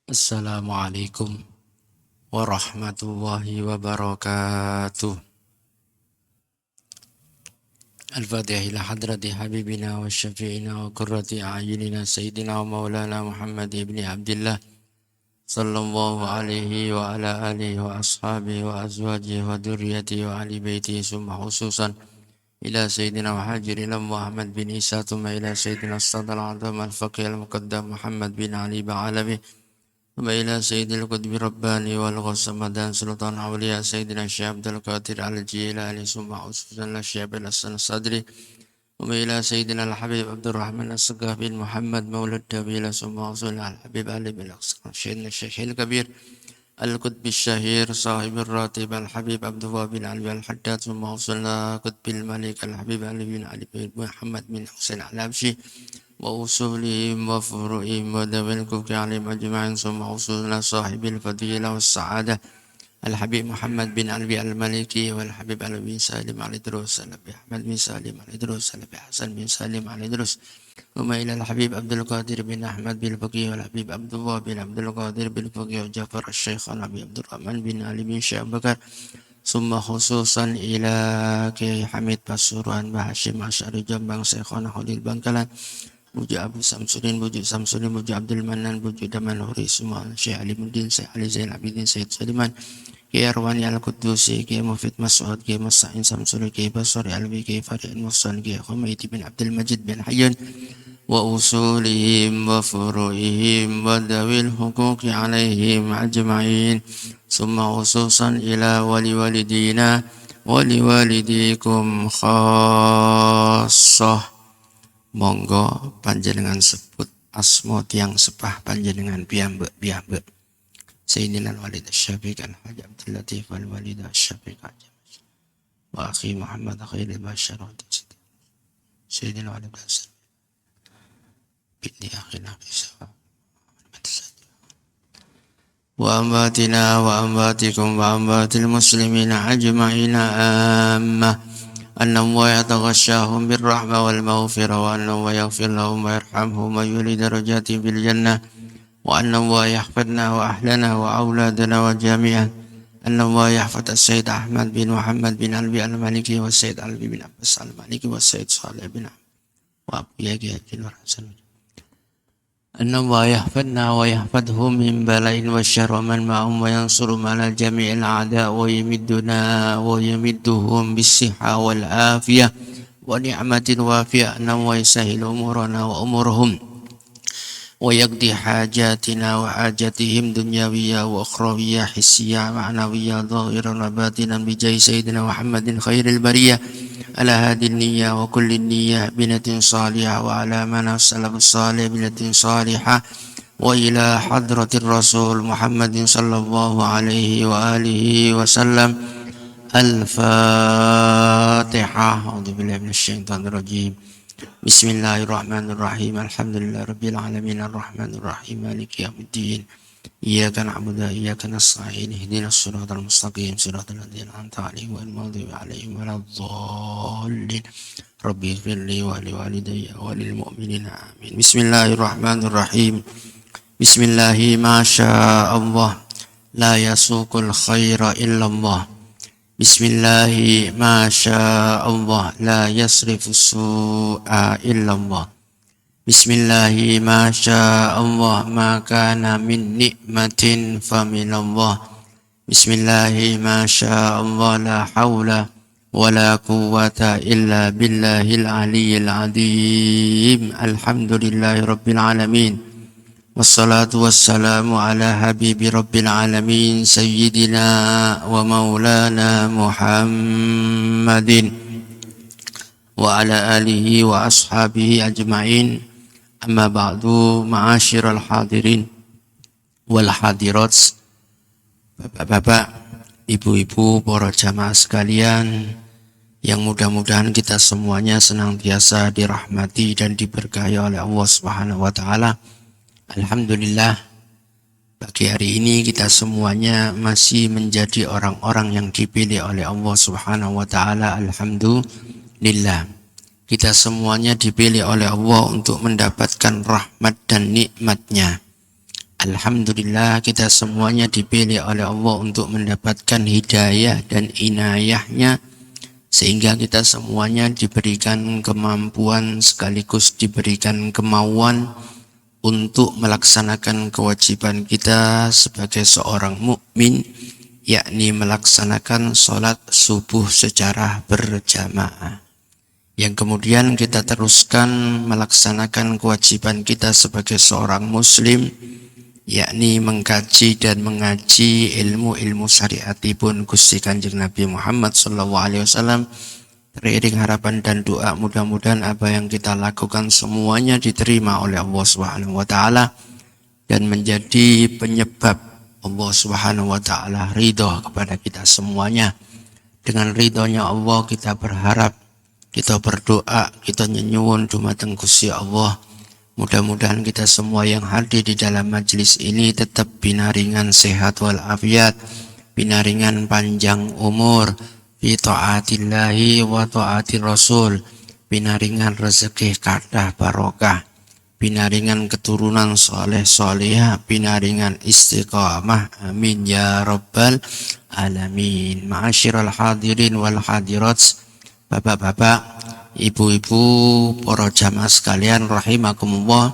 Assalamualaikum warahmatullahi wabarakatuh. Al-Fatihah ila hadrati habibina wa syafi'ina wa qurrati a'yunina sayyidina wa maulana Muhammad ibn Abdullah sallallahu alaihi wa ala alihi wa ashabihi wa azwajihi wa dhurriyyatihi wa ahli baitihi summa khususan ila sayyidina wa hajirina Muhammad bin Isa thumma ila sayyidina as-sadal azam al-faqih al-muqaddam Muhammad bin Ali ba'alabi وإلى سيد القطب الرباني والغصمدان سلطان أولياء سيدنا الشيخ عبد القادر الجيلاني ثم خصوصا الشيخ الحسن الصدري وإلى سيدنا الحبيب عبد الرحمن الثقفي محمد مولى الدبيل ثم خصوصا الحبيب علي بن سيدنا الشيخ الكبير القطب الشهير صاحب الراتب الحبيب عبد الله بن علي الحداد ثم خصوصا قطب الملك الحبيب علي بن محمد بن حسين الحبشي وأصولهم وفروعهم وذوي الكفر عليهم أجمعين ثم أصولنا صاحب الفضيلة والسعادة الحبيب محمد بن علي المالكي والحبيب علي بن سالم علي دروس النبي أحمد بن سالم علي دروس النبي حسن بن سالم علي دروس ثم إلى الحبيب عبد القادر بن أحمد بن الفقيه والحبيب عبد الله بن عبد القادر بن الفقيه وجعفر الشيخ النبي عبد الرحمن بن علي بن شيخ بكر ثم خصوصا إلى كي حميد بسوران بهاشم أشعري جنبان شيخنا خليل بنكلان Bujuk Abu Samsudin, Bujuk Samsudin, Bujuk Abdul Manan, Bujuk Daman Huri semua Syekh Alimuddin, Syekh Ali Zain Abidin, Syed Suleiman, Kiai Arwani Al-Qudusi, Kiai Mufid Mas'ud, Kiai Musa'in Samsudin, Kiai Basri Alwi, Kiai Farid Musan, Kiai Khumaiti bin Abdul Majid bin Hayyun, wa usulihim wa furu'ihim wa dawil huquqi alaihim ajma'in, summa khususan ila wali walidina, wali walidikum khassah. Monggo panjenengan sebut asma tiang sepah panjenengan piyambak Sayyidina Walid Asy-Syafiq Al-Haji Abdul Latif wal Walid Asy-Syafiq wa akhi Muhammad khairil bashar Sayyidina Walid Asy-Syafiq binti akhina bisa wa ambatina wa ambatikum wa ambatil muslimina ajma'ina ammah أنه يتغشاهم بالرحمة والمغفرة وأنه يغفر لهم ويرحمهم ويولي درجاتهم في الجنة وأنه يحفظنا وأهلنا وأولادنا وجميعا أنه يحفظ السيد أحمد بن محمد بن علي المالكي والسيد علي بن عباس المالكي والسيد صالح بن وأبو يحيى بن حسن أن الله يحفظنا ويحفظهم من بلاء والشر ومن معهم وينصرهم على جميع الأعداء ويمدنا ويمدهم بالصحة والعافية ونعمة وافية أنه يسهل أمورنا وأمورهم ويقضي حاجاتنا وحاجاتهم دنيوية وأخروية حسية معنوية ظاهرا وباطنا بجاه سيدنا محمد خير البرية على هذه النية وكل النية بنة صالحة وعلى من السلف الصالح بنة صالحة وإلى حضرة الرسول محمد صلى الله عليه وآله وسلم الفاتحة أعوذ بالله من الشيطان الرجيم بسم الله الرحمن الرحيم الحمد لله رب العالمين الرحمن الرحيم مالك يوم الدين إياك نعبد وإياك نستعين اهدنا الصراط المستقيم صراط الذين أنعمت عليهم غير المغضوب عليهم ولا الضالين ربي اغفر لي ولوالدي وللمؤمنين آمين بسم الله الرحمن الرحيم بسم الله ما شاء الله لا يسوق الخير إلا الله بسم الله ما شاء الله لا يصرف السوء إلا الله بسم الله ما شاء الله ما كان من نعمة فمن الله بسم الله ما شاء الله لا حول ولا قوة إلا بالله العلي العظيم الحمد لله رب العالمين والصلاة والسلام على حبيب رب العالمين سيدنا ومولانا محمد وعلى آله وأصحابه أجمعين أما بعد معاشر الحاضرين والحاضرات Bapak-bapak, ibu-ibu, para jamaah sekalian yang mudah-mudahan kita semuanya senantiasa dirahmati dan diberkahi oleh Allah Subhanahu wa taala. Alhamdulillah, pagi hari ini kita semuanya masih menjadi orang-orang yang dipilih oleh Allah Subhanahu wa taala. Alhamdulillah. Kita semuanya dipilih oleh Allah untuk mendapatkan rahmat dan nikmatnya. Alhamdulillah kita semuanya dipilih oleh Allah untuk mendapatkan hidayah dan inayahnya, sehingga kita semuanya diberikan kemampuan sekaligus diberikan kemauan untuk melaksanakan kewajiban kita sebagai seorang mukmin, yakni melaksanakan sholat subuh secara berjamaah. Yang kemudian kita teruskan melaksanakan kewajiban kita sebagai seorang muslim, yakni mengkaji dan mengaji ilmu-ilmu syariatipun Gusti Kanjeng Nabi Muhammad SAW. Teriring harapan dan doa, mudah-mudahan apa yang kita lakukan semuanya diterima oleh Allah Subhanahu wa taala dan menjadi penyebab Allah Subhanahu wa taala ridho kepada kita semuanya. Dengan ridhonya Allah kita berharap, kita berdoa, kita nyenyuwun dumateng Gusti Allah. Mudah-mudahan kita semua yang hadir di dalam majelis ini tetap binaringan sehat walafiat, binaringan panjang umur, fi taatillahi wa taatir rasul, binaringan rezeki kathah barokah, binaringan keturunan soleh solehah, binaringan istiqamah, amin ya rabbal alamin. Ma'asyiral hadirin wal hadirat, bapak-bapak, ibu-ibu, para jamaah sekalian rahimakumullah.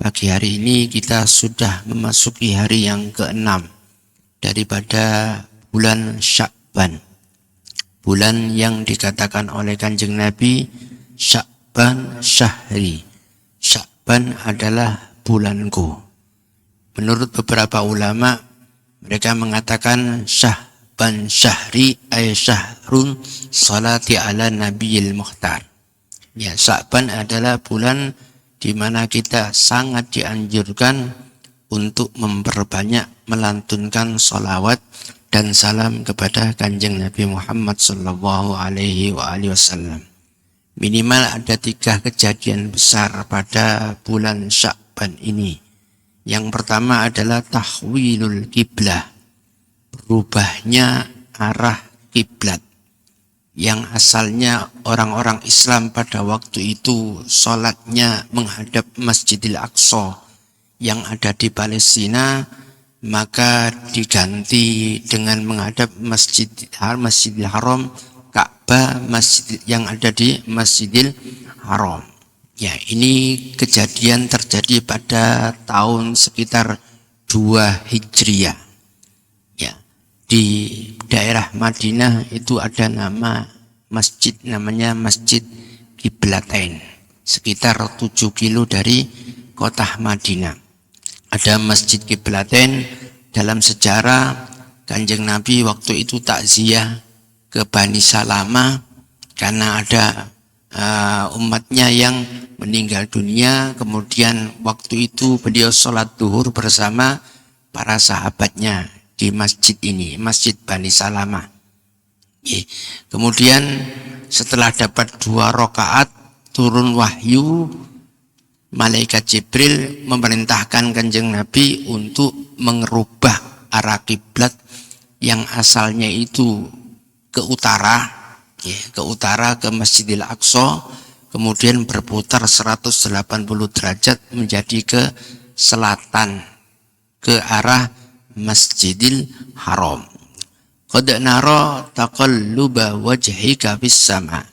Pagi hari ini kita sudah memasuki hari yang ke-6 daripada bulan Sya'ban, bulan yang dikatakan oleh Kanjeng Nabi Sya'ban syahri. Sya'ban adalah bulanku. Menurut beberapa ulama, mereka mengatakan Sya'ban syahri ay syahrun salati ala nabiyil mukhtar. Ya, Sya'ban adalah bulan di mana kita sangat dianjurkan untuk memperbanyak melantunkan sholawat dan salam kepada Kanjeng Nabi Muhammad sallallahu alaihi wasallam. Minimal ada 3 kejadian besar pada bulan Sya'ban ini. Yang pertama adalah tahwilul kiblah, berubahnya arah kiblat. Yang asalnya orang-orang Islam pada waktu itu sholatnya menghadap Masjidil Aqsa yang ada di Palestina, maka diganti dengan menghadap Masjidil Haram, Ka'bah masjid yang ada di Masjidil Haram. Ya, ini kejadian terjadi pada tahun sekitar 2 Hijriah. Ya, di daerah Madinah itu ada nama masjid, namanya Masjid Qiblatain, sekitar 7 kilo dari kota Madinah. Ada Masjid Qiblatain. Dalam sejarah, Kanjeng Nabi waktu itu takziah ke Bani Salama karena ada umatnya yang meninggal dunia. Kemudian waktu itu beliau sholat duhur bersama para sahabatnya di masjid ini, Masjid Bani Salama. Kemudian setelah dapat 2 rakaat turun wahyu, malaikat Jibril memerintahkan Kanjeng Nabi untuk merubah arah kiblat yang asalnya itu ke utara, ke Masjidil Aqsa, kemudian berputar 180 derajat menjadi ke selatan, ke arah Masjidil Haram. Qad nara taqalluba wajhika fis sama.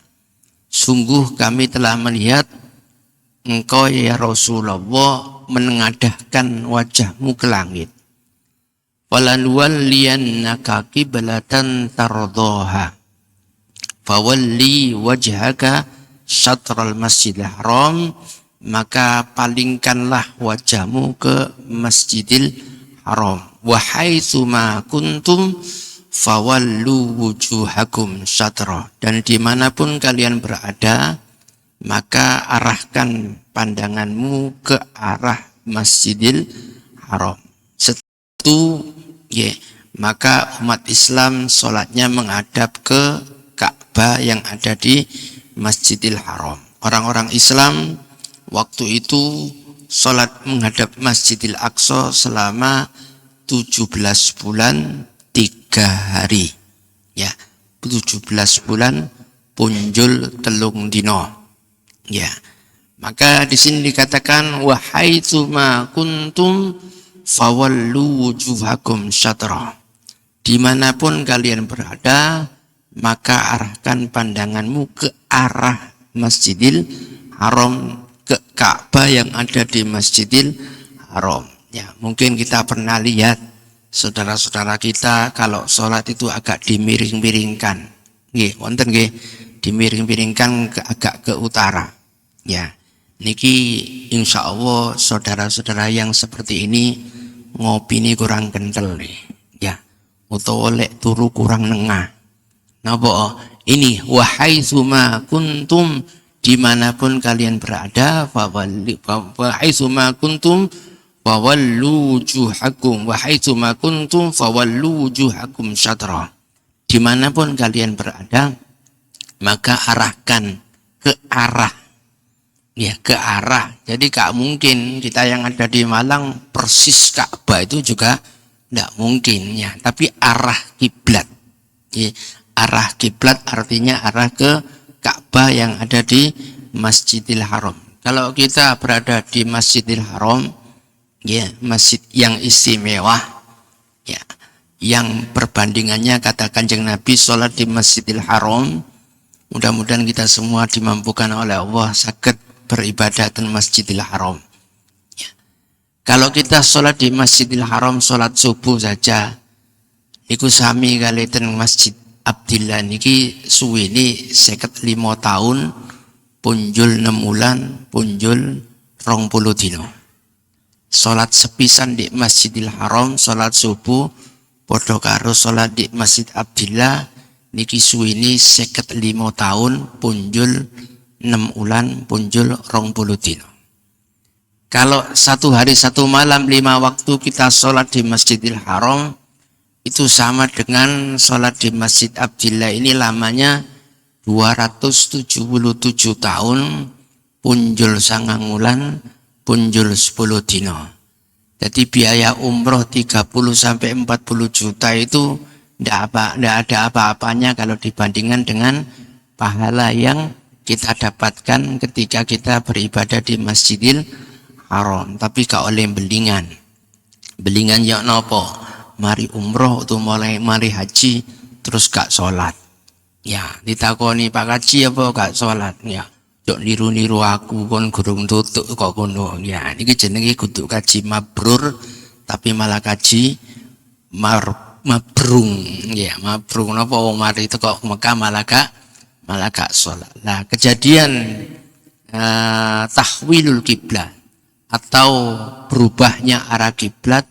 Sungguh kami telah melihat engkau ya Rasulullah menengadahkan wajahmu ke langit. Walanwalliyannaka qiblatan tardhaha. Fawalli wajhaka syatral Masjidil Haram, maka palingkanlah wajahmu ke Masjidil Haram. Wa haitsu ma kuntum fawallu wujuhakum syatra, dan dimanapun kalian berada maka arahkan pandanganmu ke arah Masjidil Haram. Setelah maka umat Islam sholatnya menghadap ke Ka'bah yang ada di Masjidil Haram. Orang-orang Islam waktu itu sholat menghadap Masjidil Aqsa selama 17 bulan 3 hari. Ya, 17 bulan punjul telung dino. Ya. Maka di sini dikatakan wa haitsu ma kuntum fawallu wujuhakum syatra. Dimanapun kalian berada, maka arahkan pandanganmu ke arah Masjidil Haram, ke Ka'bah yang ada di Masjidil Haram. Ya, mungkin kita pernah lihat saudara-saudara kita kalau sholat itu agak dimiring-miringkan. Nggih, wonten nggih, dimiring-miringkan agak ke utara. Ya. Niki insya Allah saudara-saudara yang seperti ini ngopi ini kurang kental nih, ya, utawa lek turu kurang nengah. Napa? Ini wahaitsuma kuntum, dimanapun kalian berada, wahaitsuma kuntum fawallu wujuhakum, wahaitsuma kuntum fawallu wujuhakum syatra. Dimanapun kalian berada, maka arahkan ke arah. Ya, ke arah. Jadi gak mungkin kita yang ada di Malang persis Ka'bah itu juga tidak mungkin ya. Tapi arah kiblat. Ya, arah kiblat artinya arah ke Ka'bah yang ada di Masjidil Haram. Kalau kita berada di Masjidil Haram, ya, masjid yang istimewa, ya, yang perbandingannya kata Kanjeng Nabi sholat di Masjidil Haram. Mudah-mudahan kita semua dimampukan oleh Allah sakit beribadah di Masjidil Haram. Ya. Kalau kita sholat di Masjidil Haram, sholat subuh saja, iku sami kali ten Masjid Abdillah niki suwini 55 tahun, punjul 6 bulan, punjul 20 dino. Sholat sepisan di Masjidil Haram, sholat subuh, podo karo sholat di Masjid Abdillah niki suwini 55 tahun, punjul 6 bulan, punjul 20 dino. Kalau 1 hari 1 malam 5 waktu kita sholat di Masjidil Haram, itu sama dengan sholat di Masjid Abdillah ini lamanya 277 tahun, punjul 9 bulan, punjul 10 dino. Jadi biaya umroh 30 sampai 40 juta itu tidak ada apa-apanya kalau dibandingkan dengan pahala yang kita dapatkan ketika kita beribadah di Masjidil Haram. Tapi gak oleh belingan. Belingan ya nopo? Mari umroh atau mari haji terus gak sholat. Ya, ditakoni Pak Haji apa gak sholat? Ya, jok niru-niru aku kon gurung tutuk kok kono. Ya, ini jenenge kudu kaji mabrur tapi malah kaji mabrung. Ya, mabrung napa wong mari teko Mekah malah gak sholat. Nah, kejadian tahwilul kiblat atau berubahnya arah kiblat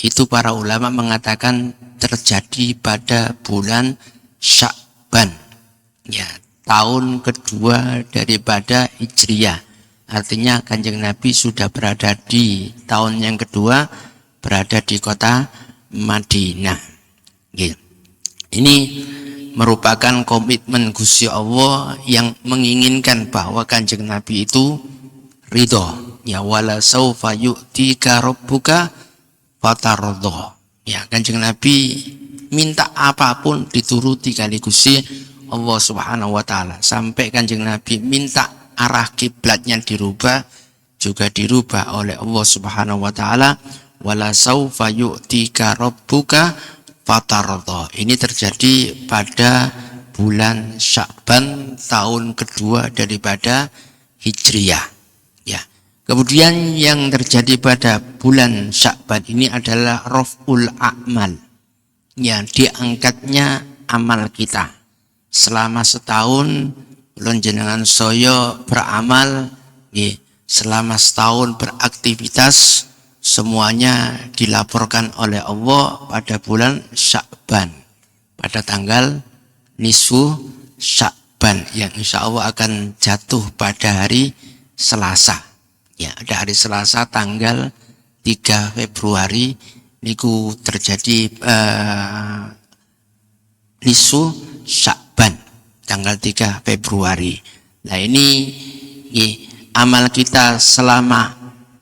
itu para ulama mengatakan terjadi pada bulan Sya'ban. Ya, tahun kedua daripada Hijriyah. Artinya Kanjeng Nabi sudah berada di tahun yang kedua, berada di kota Madinah. Gitu. Ini merupakan komitmen Gusti Allah yang menginginkan bahwa Kanjeng Nabi itu ridho. Ya, wala saufa yu'tika rabbuka fatarudha. Ya, Kanjeng Nabi minta apapun dituruti kali Gusti Allah Subhanahu wa taala. Sampai Kanjeng Nabi minta arah kiblatnya dirubah, juga dirubah oleh Allah Subhanahu wa taala. Wala saufa yu'tika rabbuka fatarudha. Ini terjadi pada bulan Sya'ban tahun kedua daripada Hijriyah. Ya. Kemudian yang terjadi pada bulan Sya'ban ini adalah raf'ul a'mal. Ya, diangkatnya amal kita. Selama setahun lonjenengan soyo beramal, ya, selama setahun beraktivitas, semuanya dilaporkan oleh Allah pada bulan Sya'ban, pada tanggal nisfu Sya'ban yang insya Allah akan jatuh pada hari Selasa. Ya, ada hari Selasa tanggal 3 Februari niku terjadi nisfu Sya'ban tanggal 3 Februari. Nah, ini ya, amal kita selama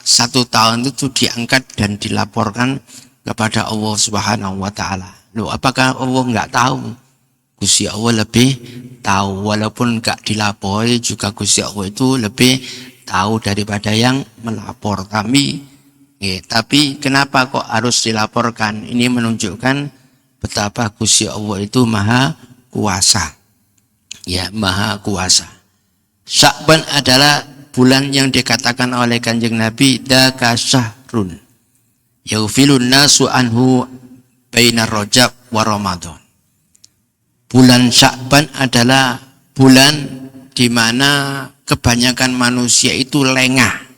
1 tahun itu diangkat dan dilaporkan kepada Allah Subhanahu wa taala. Loh, apakah Allah enggak tahu? Gusti Allah lebih tahu, walaupun enggak dilapori juga Gusti Allah itu lebih tahu daripada yang melapor. Kami Tapi kenapa kok harus dilaporkan? Ini menunjukkan betapa Gusti Allah itu maha kuasa. Ya, maha kuasa. Sya'ban adalah bulan yang dikatakan oleh Kanjeng Nabi daka syahrun yaghfilun nasu anhu baina Rajab wa Ramadan. Bulan Sya'ban adalah bulan di mana kebanyakan manusia itu lengah,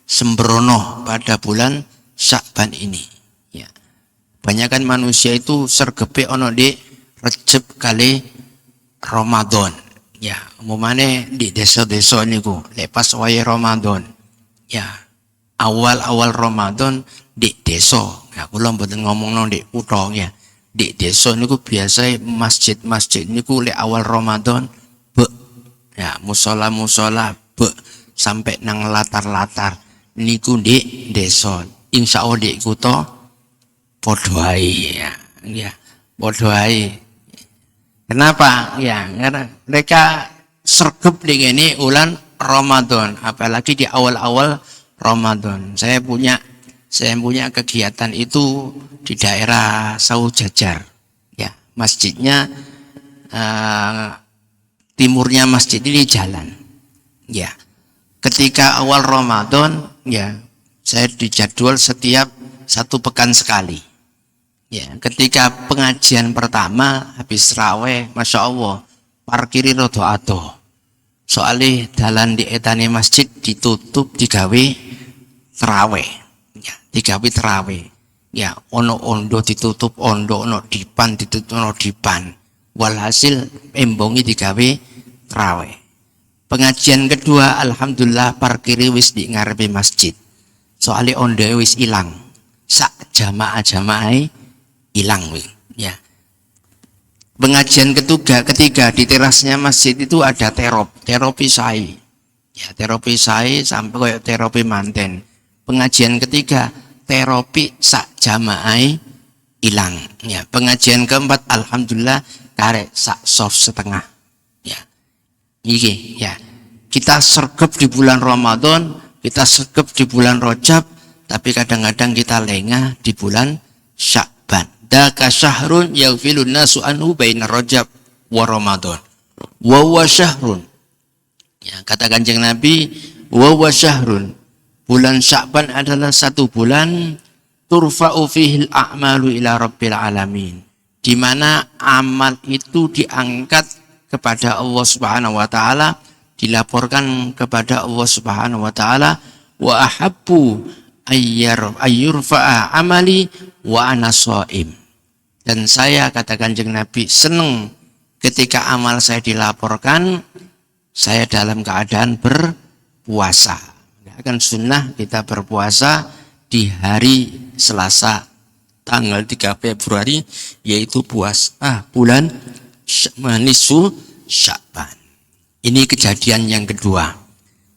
sembrono pada bulan Sya'ban ini. Ya. Kebanyakan manusia itu sergepe ono di Rajab kali Ramadan. Ya, umumane di desa-desa niku lepas wayahe Ramadan. Ya, awal-awal Ramadan di desa. Ya, kula mboten ngomongno di kutha ya. Di desa niku biasa masjid-masjid niku lek awal Ramadan be. Ya, musola-musola be sampai nang latar-latar niku di desa. Insyaallah di kutha padha ae ya. Ya, padha ae. Kenapa? Ya, karena mereka sergap di ini bulan Ramadan, apalagi di awal-awal Ramadan. Saya punya kegiatan itu di daerah Saujajar. Ya, masjidnya timurnya masjid ini jalan. Ya, ketika awal Ramadan, ya, saya dijadwal setiap 1 pekan sekali. Ya, ketika pengajian pertama habis raweh, masya Allah, parkiri rodo ado. Soalnya dalan di etane masjid ditutup digawe teraweh. Ya, digawe teraweh. Ya, ono ondo ditutup ondo, ono dipan ditutup ono dipan. Walhasil embongi digawe teraweh. Pengajian kedua, alhamdulillah parkiri wis di ngarepe masjid. Soalnya ondo wis ilang. Sak jamaah hilang, ya. Pengajian ketiga di terasnya masjid itu ada teropi sai, ya, teropi sai sampai kayak teropi manten. Pengajian ketiga teropi sak jamaah hilang, ya. Pengajian keempat alhamdulillah karek sak soft setengah, ya. Iki, ya. Kita sergap di bulan Ramadan, kita sergap di bulan Rajab, tapi kadang-kadang kita lengah di bulan Sya'ban. Daka syahrun yaghfilun nasu anhu baina Rajab wa Ramadan. Wa huwa syahrun. Ya, kata Kanjeng Nabi, wa huwa syahrun. Bulan Sya'ban adalah satu bulan turfa'u fihil a'malu ila rabbil alamin. Di mana amal itu diangkat kepada Allah Subhanahu wa taala, dilaporkan kepada Allah Subhanahu wa taala, wa ahabbu ayyurfa'a amali wa ana shaim. Dan saya, kata Kanjeng Nabi, senang ketika amal saya dilaporkan, saya dalam keadaan berpuasa. Kan sunnah kita berpuasa di hari Selasa tanggal 3 Februari, yaitu puasa bulan nisfu Sya'ban. Ini kejadian yang kedua.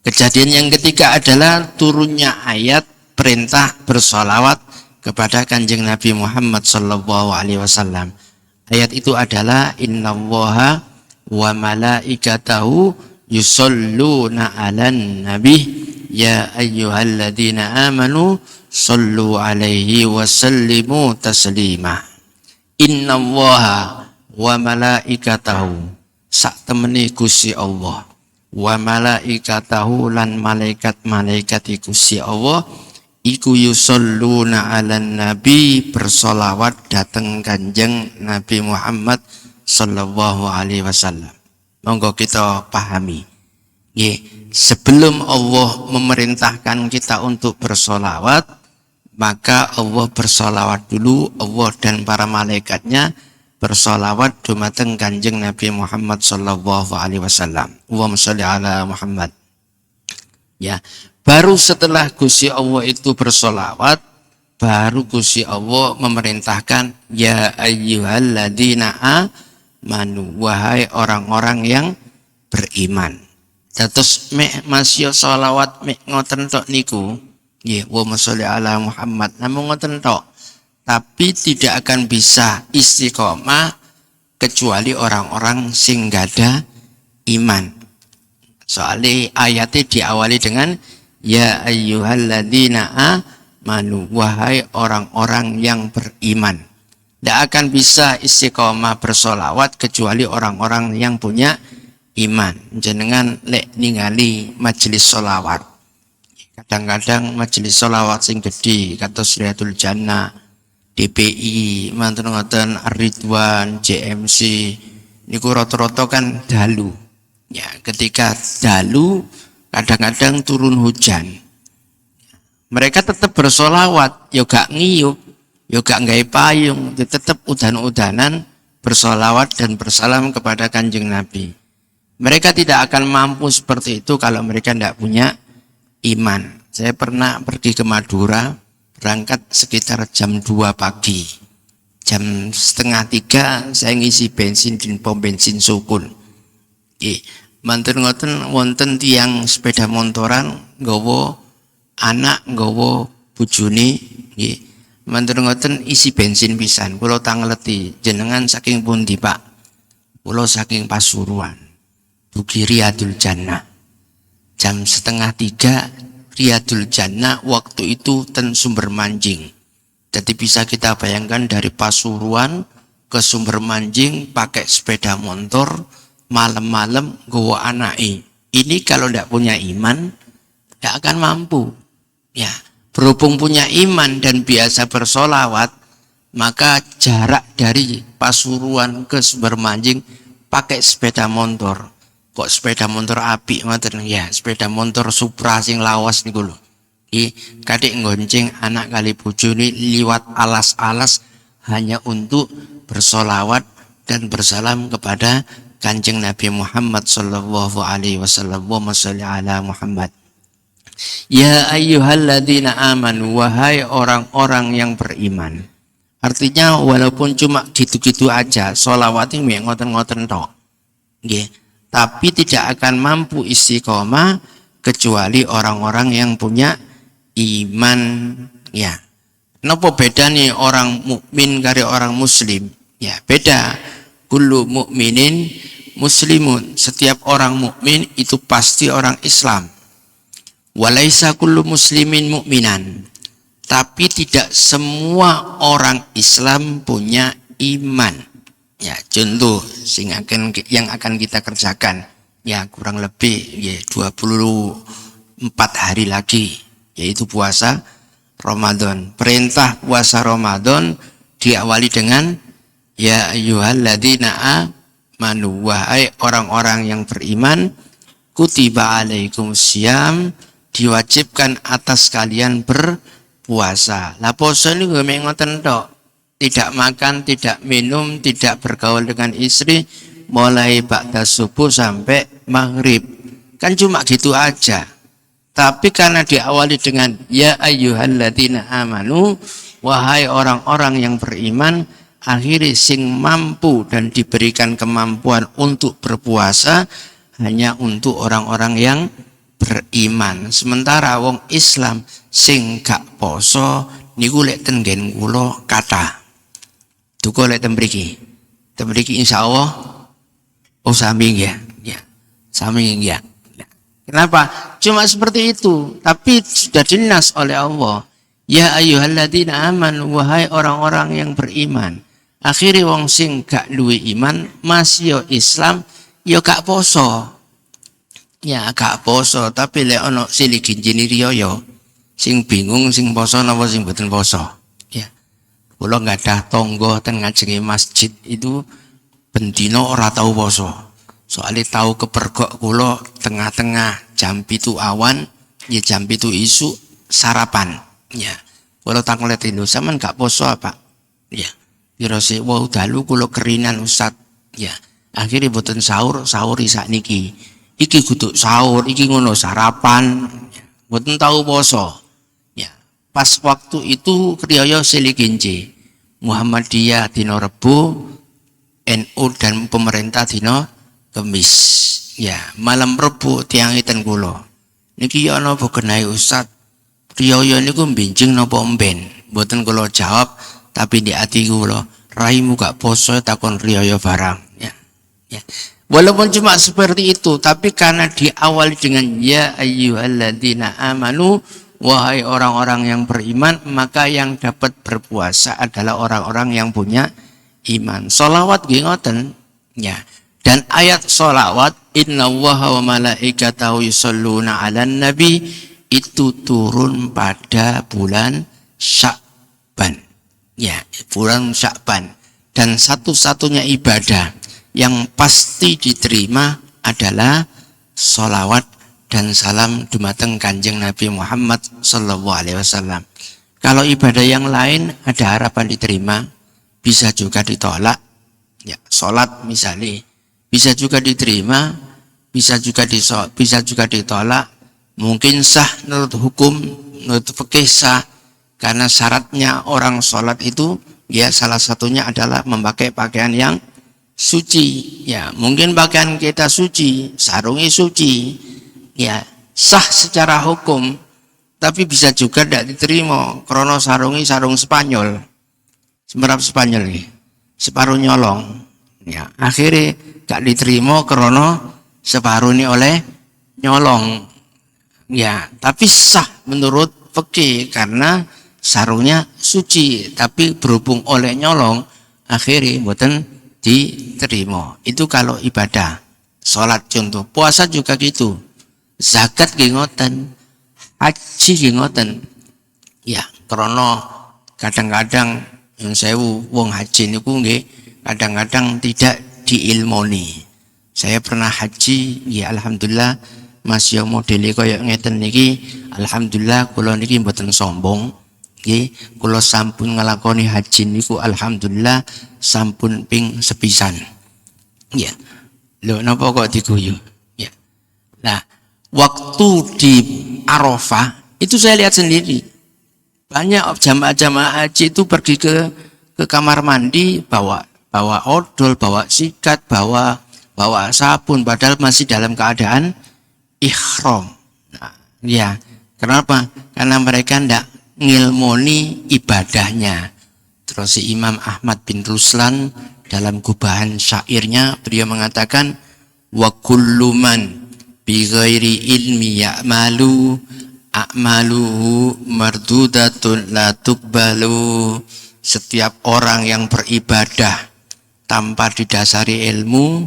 Kejadian yang ketiga adalah turunnya ayat perintah bersolawat kepada Kanjeng Nabi Muhammad sallallahu alaihi wasallam. Ayat itu adalah innallaha wa malaikatahu yusholluna 'alan nabi ya ayyuhalladzina amanu shallu 'alaihi wa sallimu taslima. Innallaha wa malaikatahu, sak temene Gusti Allah, wa malaikatahu lan malaikat-malaikat Gusti Allah iku yusholluna 'alan nabi, bersolawat datang Kanjeng Nabi Muhammad sallallahu alaihi wasallam. Monggo kita pahami. Sebelum Allah memerintahkan kita untuk bersolawat, maka Allah bersolawat dulu, Allah dan para malaikatnya bersolawat dumateng Kanjeng Nabi Muhammad sallallahu alaihi wasallam. Allahumma sholli ala Muhammad. Ya, baru setelah Gusti Allah itu bersolawat, baru Gusti Allah memerintahkan ya ayyuhalladzina amanu, wahai orang-orang yang beriman. Terus mek masya solawat mek ngoten tok niku, nggih, Allahumma sholli ala Muhammad, namung ngoten tok. Tapi tidak akan bisa istiqomah kecuali orang-orang sing gada iman. Soalnya ayatnya diawali dengan ya ayyuhalladzina amanu, wahai orang-orang yang beriman. Tidak akan bisa istiqomah bersolawat kecuali orang-orang yang punya iman. Jenengan lek ningali majelis solawat. Kadang-kadang majelis solawat sing gede, kata Suriatul Jannah, DPI, mantan ngoten Ar-Ridwan, JMC, niku rata-rata kan dalu. Ya, ketika dalu kadang-kadang turun hujan. Mereka tetap bersolawat, yo gak ngiyup, yo gak nggawe payung, tetap udan-udanan bersolawat dan bersalam kepada Kanjeng Nabi. Mereka tidak akan mampu seperti itu kalau mereka tidak punya iman. Saya pernah pergi ke Madura, berangkat sekitar jam 2 pagi. Jam setengah 3 saya ngisi bensin di pom bensin Sukun. Manten ngoten wonten tiang sepeda motoran nggawa anak nggawa bojone nggih. Manten ngoten isi bensin pisan. Kula tangleti, jenengan saking pundi, Pak? Kula saking Pasuruan. Dugi Riyadul Jannah. Jam setengah 3 Riyadul Jannah waktu itu ten Sumber Manjing. Jadi bisa kita bayangkan dari Pasuruan ke Sumber Manjing pakai sepeda motor malam-malam nggawa anake. Ini kalau tidak punya iman tidak akan mampu. Ya, berhubung punya iman dan biasa bersolawat, maka jarak dari Pasuruan ke Sumber Manjing pakai sepeda motor. Kok sepeda motor api ngoten ya, sepeda motor Supra sing lawas niku lho. Iki kadek ngonceng anak kali bojone liwat alas-alas hanya untuk bersolawat dan bersalam kepada Kanjeng Nabi Muhammad sallallahu alaihi wasallam. Wa shalli ala Muhammad. Ya ayyuhalladzina amanu, wahai orang-orang yang beriman. Artinya walaupun cuma gitu-gitu aja, sholawat ini ngoten-ngoten tok. Nggih. Tapi tidak akan mampu istiqomah kecuali orang-orang yang punya iman. Ya. Napa beda nih orang mukmin karo orang muslim? Ya, beda. Kullu mukminin muslimun. Setiap orang mukmin itu pasti orang Islam. Walaisa kullu muslimin mukminan. Tapi tidak semua orang Islam punya iman. Ya, contoh yang akan kita kerjakan ya kurang lebih ya 24 hari lagi yaitu puasa Ramadan. Perintah puasa Ramadan diawali dengan ya ayyuhalladzina amanu, wahai orang-orang yang beriman, kutiba alaikumusiyam, diwajibkan atas kalian berpuasa. Lah puasa ini gue ngoten tok. Tidak makan, tidak minum, tidak bergaul dengan istri mulai ba'da subuh sampai maghrib. Kan cuma gitu aja. Tapi karena diawali dengan ya ayyuhalladzina amanu, wahai orang-orang yang beriman, akhirnya sing mampu dan diberikan kemampuan untuk berpuasa hanya untuk orang-orang yang beriman. Sementara wong Islam sing gak poso niku lek ten nggen kula kathah. Duko lek ten mriki. Ten mriki insyaallah sami ya. Ya. Sami ya. Kenapa? Cuma seperti itu, tapi sudah dinas oleh Allah. Ya ayyuhalladzina amanu, wahai orang-orang yang beriman. Akhirnya wong sing gak duwe iman, masih yo Islam, yo gak poso. Ya gak poso, tapi lek ono siligin jeniri yo sing bingung sing poso napa sing mboten poso. Ya. Kula ngadah tangga ten ngajengi masjid itu bendina ora tau poso. Soalnya tahu kepergok kula tengah-tengah jam 7 awan, ya jam 7 isu sarapan. Ya. Kula taklet lho, sampean gak poso apa? Ya. Kira sih wau dalu kula kerinan Ustaz. Ya. Akhirnya boten sahur isak niki. Iki kudu sahur, iki ngono sarapan. Boten tahu poso. Ya. Pas waktu itu kriya seliginci. Muhammadiyah dina Rebo, NU dan pemerintah dina Kemis. Ya, malam Rebo tiang iten kula. Niki ya ana apa genahe Ustaz? Riyaya niku mbenjing napa mben? Mboten kula jawab, tapi di ati kula, raimu gak poso takon riyaya barang. Ya. Ya. Walaupun cuma seperti itu, tapi karena diawali dengan ya ayyuhalladzina amanu, wahai orang-orang yang beriman, maka yang dapat berpuasa adalah orang-orang yang punya iman. Sholawat nggih ngoten. Ya. Dan ayat sholawat, innallaha wa malaikatahu yusholluna 'alan nabi, itu turun pada bulan Sya'ban. Ya, bulan Sya'ban. Dan satu-satunya ibadah yang pasti diterima adalah sholawat dan salam dumateng Kanjeng Nabi Muhammad sallallahu alaihi wasallam. Kalau ibadah yang lain ada harapan diterima, bisa juga ditolak. Ya, sholat misalnya bisa juga diterima, bisa juga ditolak. Mungkin sah menurut hukum, menurut fikih sah, karena syaratnya orang sholat itu ya salah satunya adalah memakai pakaian yang suci. Ya, mungkin pakaian kita suci, sarungnya suci, ya sah secara hukum, tapi bisa juga tidak diterima karena sarungnya sarung Spanyol, semerap Spanyol nih, separuh nyolong. Ya, akhirnya gak diterima karena separuh ini oleh nyolong. Ya, tapi sah menurut fikih karena sarungnya suci, tapi berhubung oleh nyolong akhirnya mboten diterima. Itu kalau ibadah. Salat contoh, puasa juga gitu. Zakat nggih ngoten. Haji nggih ngoten. Ya, karena kadang-kadang yang sewu wong haji niku nggih kadang-kadang tidak diilmoni. Saya pernah haji, ya alhamdulillah masih modele kaya ngeten niki, alhamdulillah kula niki mboten sombong. Nggih, kula sampun nglakoni haji niku alhamdulillah sampun ping sepisan. Ya. Lho napa kok diguyu? Ya. Nah, waktu di Arafah itu saya lihat sendiri. Banyak jamaah-jamaah haji itu pergi ke kamar mandi bawa odol, bawa sikat, bawa sabun padahal masih dalam keadaan ihram. Nah, ya, kenapa? Karena mereka tidak ngilmoni ibadahnya. Terus si Imam Ahmad bin Ruslan dalam gubahan syairnya beliau mengatakan wa kullu man bi ghairi ilmi ya'malu a'maluhu mardudatun la tuqbalu. Setiap orang yang beribadah tanpa didasari ilmu,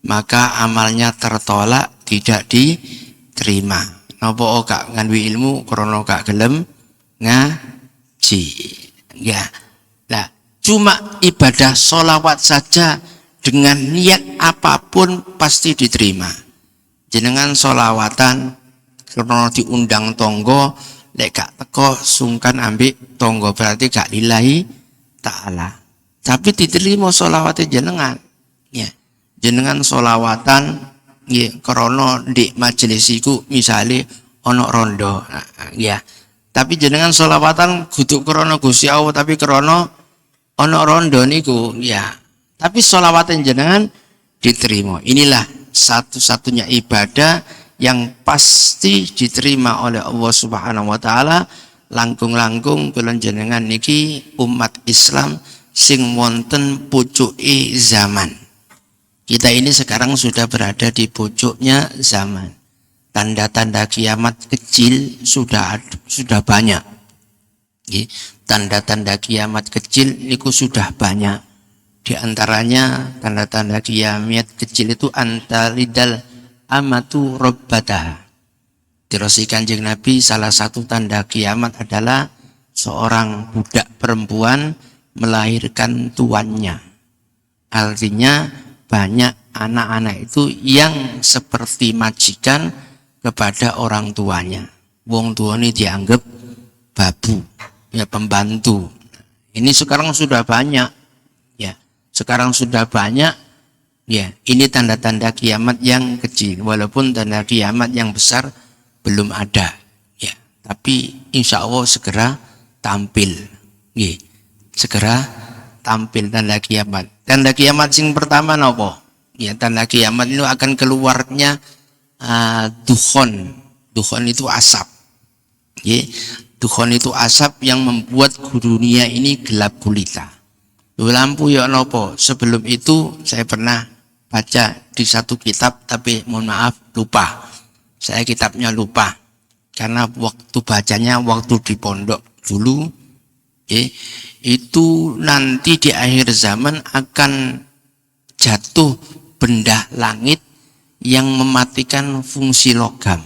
maka amalnya tertolak, tidak diterima. Napa gak ngandui ilmu krana gak gelem ngaji. Ya. Nah, cuma ibadah sholawat saja dengan niat apapun pasti diterima. Jenengan sholawatan karena diundang tonggo, lek gak teko sungkan ambik tonggo berarti gak lillahi ta'ala. Tapi diterima sholawatnya jenengan. Ya. Jenengan sholawatan ya krana di majelis iku misale ana rondo. Nah, ya. Tapi jenengan sholawatan kudu krana Gusti Allah tapi krana ana rondo niku ya. Tapi sholawatan jenengan diterima. Inilah satu-satunya ibadah yang pasti diterima oleh Allah Subhanahu wa taala. Langkung-langkung kula jenengan niki umat Islam sing wonten pucuke zaman. Kita ini sekarang sudah berada di pucuknya zaman. Tanda-tanda kiamat kecil sudah banyak. Tanda-tanda kiamat kecil niku sudah banyak. Di antaranya tanda-tanda kiamat kecil itu antalidal amatu rabbataha. Dirosi Kanjeng Nabi, salah satu tanda kiamat adalah seorang budak perempuan melahirkan tuannya. Artinya banyak anak-anak itu yang seperti majikan kepada orang tuanya. Wong tua ini dianggap babu, ya pembantu. Ini sekarang sudah banyak, ya. Sekarang sudah banyak, ya. Ini tanda-tanda kiamat yang kecil, walaupun tanda kiamat yang besar belum ada, ya. Tapi insya Allah segera tampil, ya. Segera tampil tanda kiamat. Tanda kiamat yang pertama nopo? Ya, tanda kiamat itu akan keluarnya dukhon. Dukhon itu asap. Ya, dukhon itu asap yang membuat dunia ini gelap gulita. Lampu ya nopo? Sebelum itu saya pernah baca di satu kitab, tapi mohon maaf lupa. Saya kitabnya lupa. karena waktu bacanya waktu di pondok dulu, itu nanti di akhir zaman akan jatuh benda langit yang mematikan fungsi logam.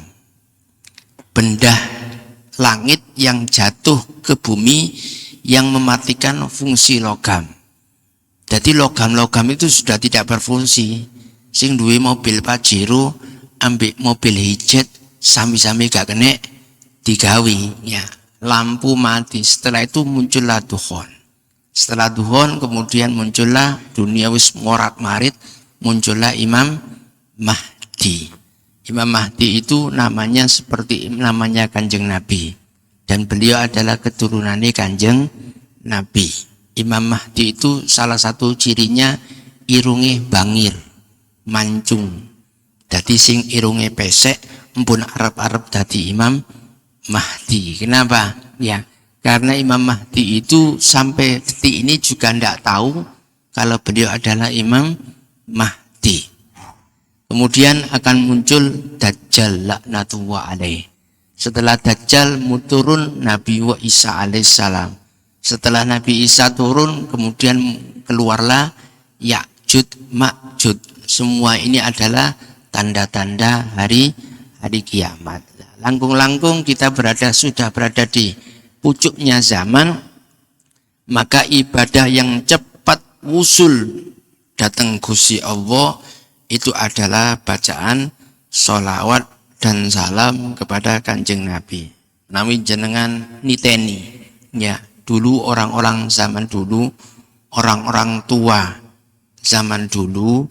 Benda langit yang jatuh ke bumi yang mematikan fungsi logam. Jadi logam-logam itu sudah tidak berfungsi. Sing duwe mobil Pajero ambek mobil Hijet sami-sami gak kena digawi, ya. Lampu mati. Setelah itu muncullah dukhon. Setelah dukhon kemudian muncullah dunia wis morat-marit, muncullah Imam Mahdi. Imam Mahdi itu namanya seperti namanya Kanjeng Nabi, dan beliau adalah keturunannya Kanjeng Nabi. Imam Mahdi itu salah satu cirinya irunge bangir, mancung. Dadi sing irunge pesek empun arep-arep dadi Imam Mahdi. Kenapa? Ya, karena Imam Mahdi itu sampai detik ini juga tidak tahu kalau beliau adalah Imam Mahdi. Kemudian akan muncul Dajjal laknatullah alaih. Setelah Dajjal turun Nabi Isa alaihissalam. Setelah Nabi Isa turun kemudian keluarlah Ya'jud Ma'jud. Semua ini adalah tanda-tanda hari kiamat. Langkung-langkung kita sudah berada di pucuknya zaman, maka ibadah yang cepat wusul datang Gusti Allah itu adalah bacaan sholawat dan salam kepada Kanjeng Nabi. Nami jenengan niteni, ya. Dulu orang-orang zaman dulu, orang-orang tua zaman dulu,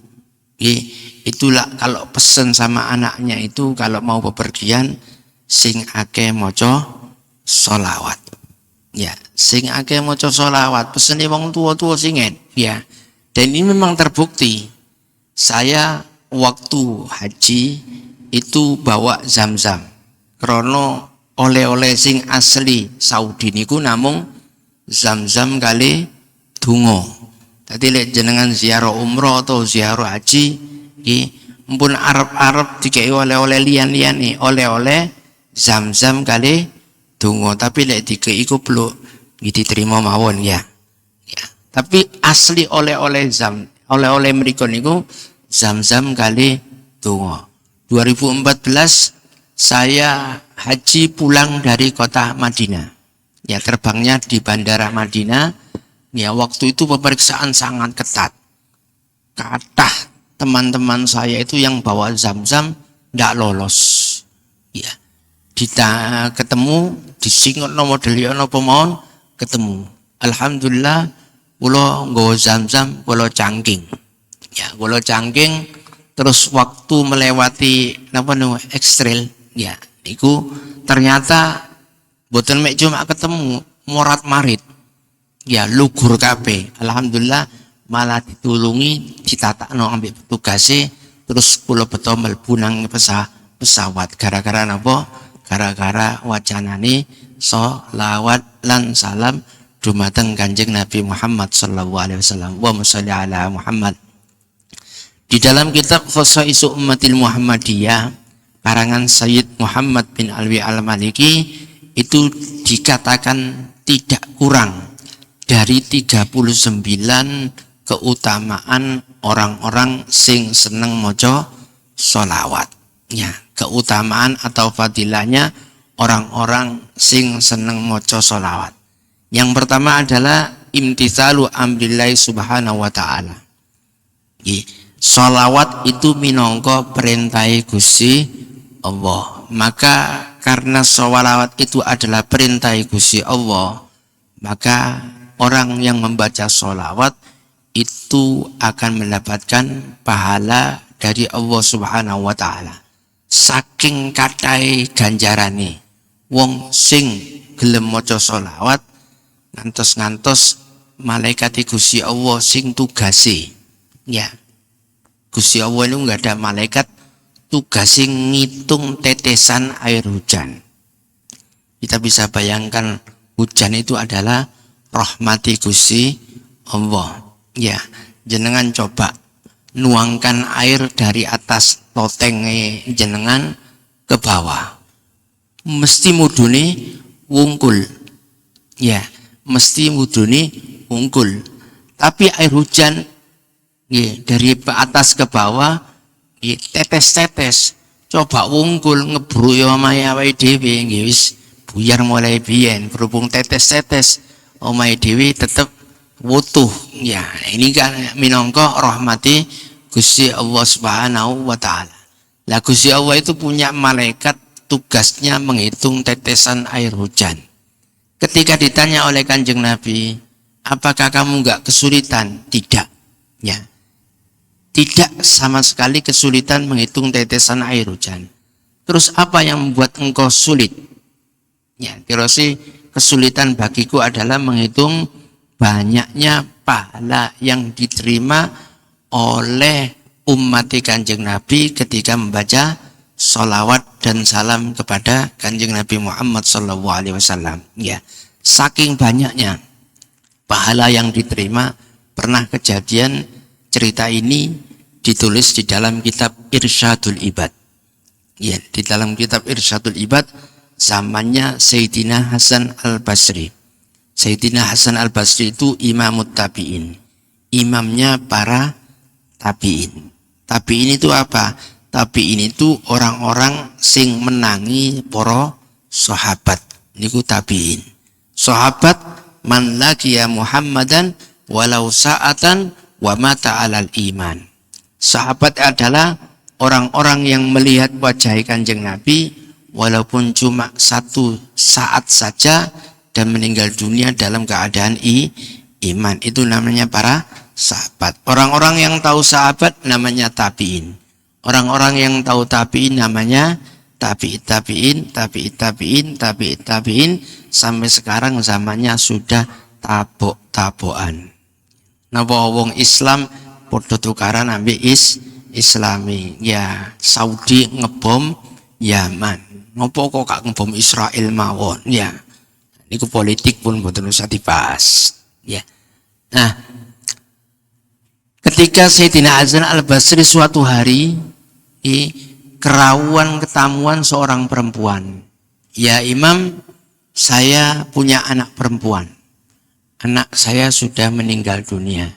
itulah kalau pesen sama anaknya itu kalau mau bepergian sing ake moco sholawat, ya. Sing ake moco sholawat, peseni wong tua-tua singen, ya. Dan ini memang terbukti. Saya waktu haji itu bawa Zam-Zam. Krono oleh-oleh sing asli Saudi niku namung Zam-Zam kali dungo. Tadi lek jenengan ziarah umroh atau ziarah haji, mpun Arab dikei oleh-oleh lian-lian nih, oleh-oleh Zam-Zam kali dungo. Tapi lek dikei kupluk, diterima mawon ya. Ya. Tapi asli oleh-oleh oleh-oleh mriku niku Zam-Zam kali dungo. 2014 saya haji pulang dari kota Madinah. Ya, terbangnya di bandara Madinah. Ya, waktu itu pemeriksaan sangat ketat. Kathah teman-teman saya itu yang bawa Zam-Zam ndak lolos. Ya. Ketemu disingot nomor model napa mawon ketemu. Alhamdulillah kula nggawa Zam-Zam kula cangking. Ya, kula cangking terus waktu melewati ekstril, ya, itu ternyata boten mek cuma ketemu morat marit, ya, lugur kabeh. Alhamdulillah malah ditulungi, ditatakno ambek petugase, terus kula beto mlebu nang pesawat. Gara-gara napa? Gara-gara wacanane sholawat lan salam dumateng Kanjeng Nabi Muhammad sallallahu alaihi wasallam. Wa sholli ala Muhammad. Di dalam kitab Khosaisu Ummatil Muhammadiyah karangan Sayyid Muhammad bin Alwi Al-Maliki itu dikatakan tidak kurang dari 39 keutamaan orang-orang sing seneng moco sholawat. Ya, keutamaan atau fadilahnya orang-orang sing seneng moco sholawat. Yang pertama adalah imtithalu amrillahi subhanahu wa ta'ala. Sholawat itu minangka perintah Gusti Allah. Maka karena sholawat itu adalah perintah Gusti Allah, maka orang yang membaca sholawat itu akan mendapatkan pahala dari Allah Subhanahu wa ta'ala. Saking kathahé ganjarane wong sing gelem maca sholawat ngantos-ngantos malaikat Gusti Allah sing tugase, ya. Gusti Allah itu enggak ada malaikat tugasnya ngitung tetesan air hujan. Kita bisa bayangkan hujan itu adalah rahmati Gusti Allah. Ya, jenengan coba nuangkan air dari atas lotengnya jenengan ke bawah. mesti mudune wungkul. Ya, mesti mudune wungkul. Tapi air hujan nggih dari atas ke bawah nggih tetes-tetes. Coba wungkul ngebruk ya omahe awake dhewe nggih wis buyar mulai biyen. Berhubung tetes-tetes omahe dhewe tetep wutuh. Ya, ini kan minangka rahmati Gusti Allah Subhanahu wa taala. Lah Gusti Allah itu punya malaikat tugasnya menghitung tetesan air hujan. Ketika ditanya oleh Kanjeng Nabi, apakah kamu enggak kesulitan? Tidak. Ya. Tidak sama sekali kesulitan menghitung tetesan air hujan. Terus apa yang membuat engkau sulit? Ya, terus kesulitan bagiku adalah menghitung banyaknya pahala yang diterima oleh umat Kanjeng Nabi ketika membaca sholawat dan salam kepada Kanjeng Nabi Muhammad SAW. Ya, saking banyaknya pahala yang diterima, pernah kejadian cerita ini ditulis di dalam kitab Irsyadul Ibad. Ya, di dalam kitab Irsyadul Ibad zamannya Sayyidina Hasan Al-Basri. Sayyidina Hasan Al-Basri itu imamut tabi'in, imamnya para tabi'in. Tabi'in itu apa? Tabi'in itu orang-orang sing menangi para sahabat. Niku tabi'in. Sahabat man laqiya Muhammadan walau sa'atan wa mata 'alal iman. Sahabat adalah orang-orang yang melihat wajah Kanjeng Nabi walaupun cuma satu saat saja dan meninggal dunia dalam keadaan iman. Itu namanya para sahabat. Orang-orang yang tahu sahabat namanya tabi'in. Orang-orang yang tahu tabi'in namanya tabi'in sampai sekarang zamannya sudah tabok-tabokan. Napa wong Islam padha tukaran ambek Islami. Ya, Saudi ngebom Yaman. Napa kok gak ngebom Israel mawon? Ya. Niku politik pun mboten usah dibahas. Ya. Nah, ketika Sayyidina Hasan Al-Basri suatu hari kerawuan ketamuan seorang perempuan. Ya Imam, saya punya anak perempuan. Anak saya sudah meninggal dunia.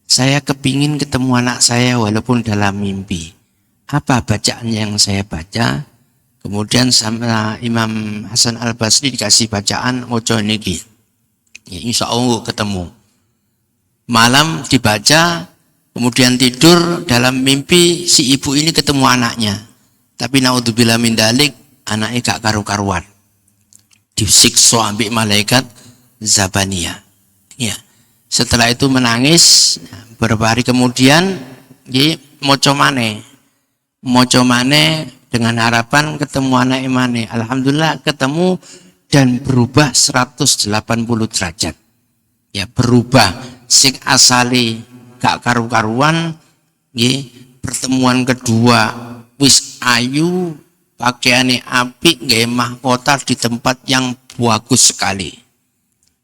Saya kepingin ketemu anak saya walaupun dalam mimpi. Apa bacaan yang saya baca? Kemudian sama Imam Hasan Al-Basri dikasih bacaan ojo niki. Ya, insya Allah ketemu. Malam dibaca, kemudian tidur dalam mimpi si ibu ini ketemu anaknya. Tapi naudzubillah min dalik, anaknya gak karu-karuan. Disiksa ambek malaikat Zabaniyah. Ya. Setelah itu menangis, beberapa hari kemudian moco maneh dengan harapan ketemu anak maneh. Alhamdulillah ketemu dan berubah 180 derajat. Ya, berubah sing asali gak karu-karuan, pertemuan kedua wis ayu, pakaiane apik, nggih mahkota di tempat yang bagus sekali.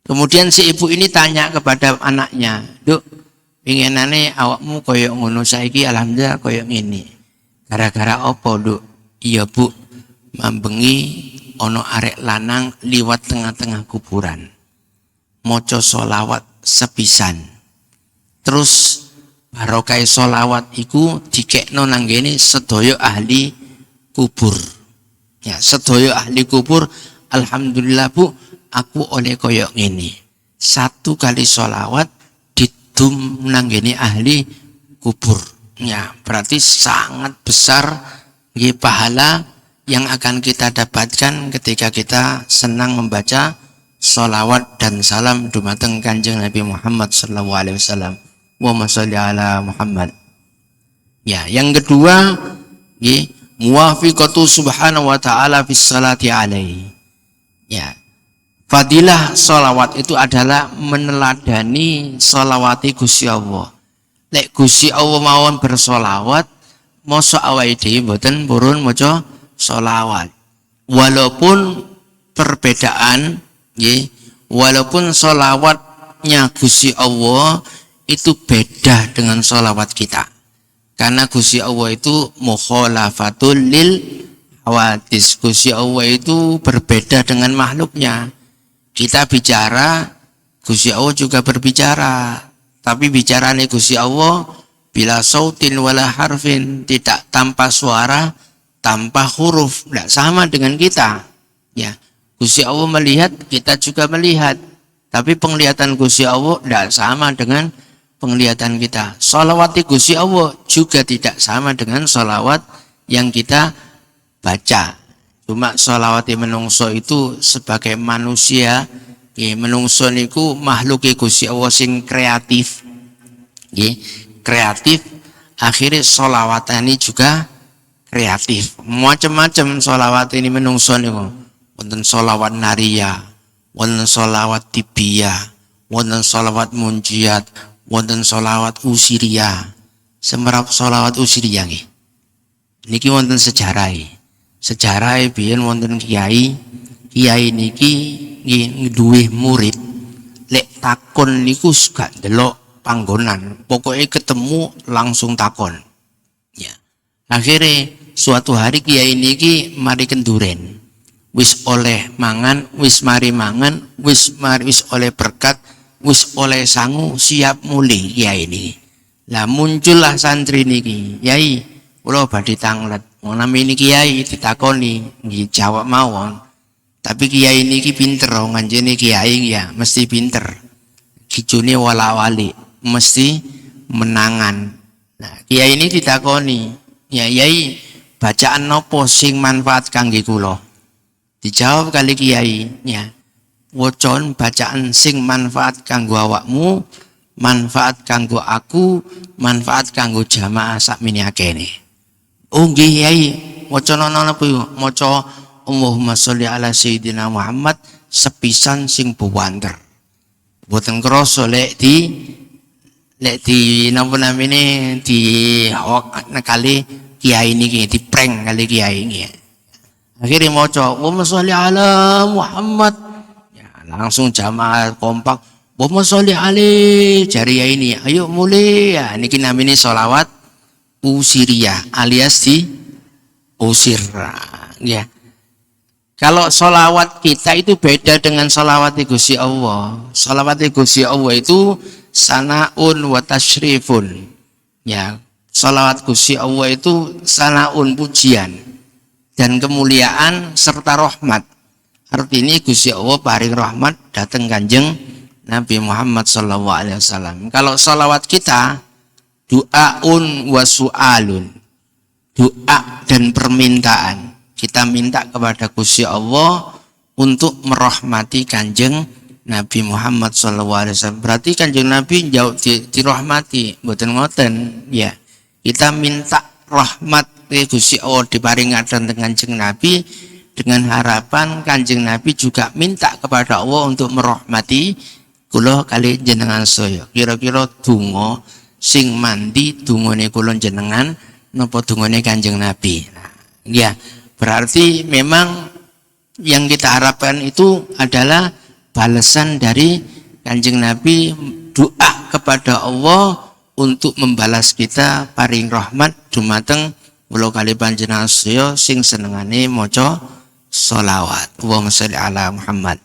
Kemudian si ibu ini tanya kepada anaknya, "Duk, pinginane awakmu koyo ngono saiki alhamdulillah koyo ngene. Gara-gara apa, Duk?" "Iya, Bu, mambengi ono arek lanang liwat tengah-tengah kuburan. Maca sholawat sepisan. Terus barokah sholawat iku dikekno nang kene sedaya ahli kubur. Ya, sedaya ahli kubur, alhamdulillah Bu, aku oleh koyok ngene. 1 kali sholawat didum nang kene ahli kubur." Ya, berarti sangat besar pahala yang akan kita dapatkan ketika kita senang membaca sholawat dan salam dumateng Kanjeng Nabi Muhammad SAW. Allahumma sholli ala Muhammad. Ya, yang kedua, muwafiqatu subhanahu wa ta'ala fis salati alaihi. Ya, fadilah sholawat itu adalah meneladani sholawati Gusti Allah. Lek Gusti Allah mawon bersolawat, mosok awake dhewe mboten purun maca sholawat. Walaupun perbedaan, walaupun sholawatnya Gusti Allah itu beda dengan sholawat kita. Karena Gusti Allah itu mukhalafatul lil hawadis. Gusti Allah itu berbeda dengan makhluknya. Kita bicara, Gusti Allah juga berbicara. Tapi bicaranya Gusti Allah bila sautin wala harfin, tidak tanpa suara, tanpa huruf, tidak sama dengan kita. Ya, Gusti Allah melihat, kita juga melihat. Tapi penglihatan Gusti Allah tidak sama dengan penglihatan kita. Sholawat Gusti Allah juga tidak sama dengan sholawat yang kita baca. Cuma sholawat menungso itu sebagai manusia, menungso niku makhluk Gusti Allah sing kreatif. Kreatif, akhirnya sholawat ini juga kreatif. Macam-macam sholawat ini menungso niku. Wonten sholawat naria, wonten sholawat tibiyah, wonten sholawat munjiat, wonten sholawat usiria. Semerap sholawat usiria nggih. Niki wonten sejarah. Sejarah biyen wonten kiai niki nggih duwe murid. Lek takon niku gak ndelok panggonan, pokoknya ketemu langsung takon. Ya. Akhirnya suatu hari kiai niki mari kenduren. Wis oleh mangan, wis mari mangan, wis oleh berkat, wis oleh sangu, siap muli kiai ini. Lah muncullah santri niki, "Yai, kula badhe tanglet." Nami ini kiai ditakoni, nggih jawab mawon. Tapi kiai niki pinter, nganjene kiai ya mesti pinter. Kijune wala-wali, mesti menangan. Nah, kiai ini ditakoni, "Ya Yai, bacaan nopo sing manfaat kangge kula?" Dijawab kali kiai, ya, "Wocon bacaan sing manfaat kanggo awakmu, manfaat kanggo aku, manfaat kanggo jamaah sakmene akene." "Oh nggih Yai, maca napa yo?" "Maca Allahumma sholli ala sayyidina Muhammad sepisan sing buwanter." Boten krasa lek di napa namine di hok kali kiai niki di prank kali kiai niki. Akhirnya maca Allahumma sholli ala Muhammad. Ya, langsung jamaah kompak. Allahumma sholli alaihi, jari ya ini. Ayo mulai. Ya, niki namine sholawat usiriyah alias di usir. Ya. Kalau sholawat kita itu beda dengan sholawat Gusti Allah. Sholawat Gusti Allah itu sanaun wa tasyrifun. Ya, sholawat Gusti Allah itu sanaun pujian dan kemuliaan serta rahmat. Artinya Gusti Allah paring rahmat datang Kanjeng Nabi Muhammad SAW. Kalau sholawat kita du'aun wa su'alun, doa dan permintaan. Kita minta kepada Gusti Allah untuk merahmati Kanjeng Nabi Muhammad SAW. Berarti Kanjeng Nabi jauh dirahmati, mboten ngoten ya. Kita minta rahmat Gusti Allah diparingaken dengan Kanjeng Nabi dengan harapan Kanjeng Nabi juga minta kepada Allah untuk merahmati kula kali jenengan saya. Kira-kira donga sing mandi dungane kula jenengan napa dungane Kanjeng Nabi. Nah, ya, berarti memang yang kita harapkan itu adalah balasan dari Kanjeng Nabi, doa kepada Allah untuk membalas kita paring rahmat dumateng kula kali panjenengan saya sing senengane maca sholawat. Allahumma sholli ala Muhammad.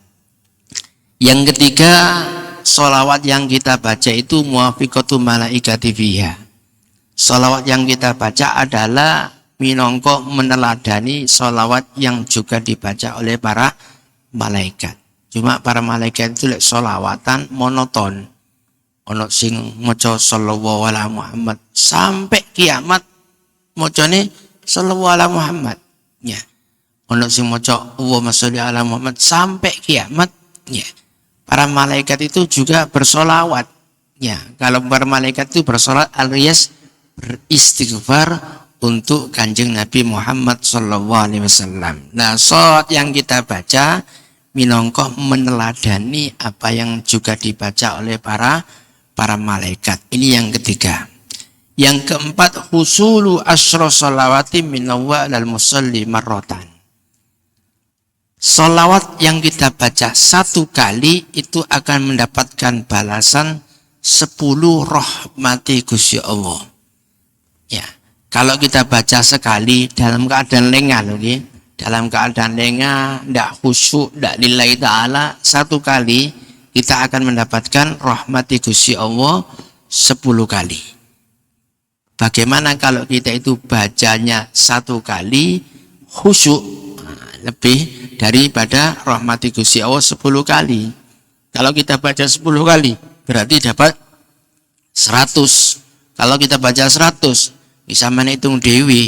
Yang ketiga, sholawat yang kita baca itu muwafiqatu malaikati fiha. Sholawat yang kita baca adalah minangka meneladani sholawat yang juga dibaca oleh para malaikat. Cuma para malaikat itu lek sholawatan monoton. Ono sing maca sallallahu ala Muhammad sampai kiamat macane sallallahu ala Muhammad. Ya. Ono sing maca Allahumma sholli ala Muhammad sampai kiamat. Ya. Para malaikat itu juga bersolawat. Ya, kalau para malaikat itu bersolawat alias beristighfar untuk Kanjeng Nabi Muhammad SAW. Nah, sholawat yang kita baca minangka meneladani apa yang juga dibaca oleh para malaikat. Ini yang ketiga. Yang keempat, husulu asyra sholawati minallah lal musalli marrotan. Sholawat yang kita baca satu kali itu akan mendapatkan balasan 10 rahmati Gusti Allah. Ya, kalau kita baca sekali dalam keadaan lengah, dalam keadaan lengah, tidak khusyuk, tidak lillahi ta'ala, satu kali kita akan mendapatkan rahmati Gusti Allah 10 kali. Bagaimana kalau kita itu bacanya satu kali khusyuk, lebih daripada rahmati Gusti Allah 10 kali. Kalau kita baca 10 kali berarti dapat 100. Kalau kita baca 100 bisa menghitung dewi,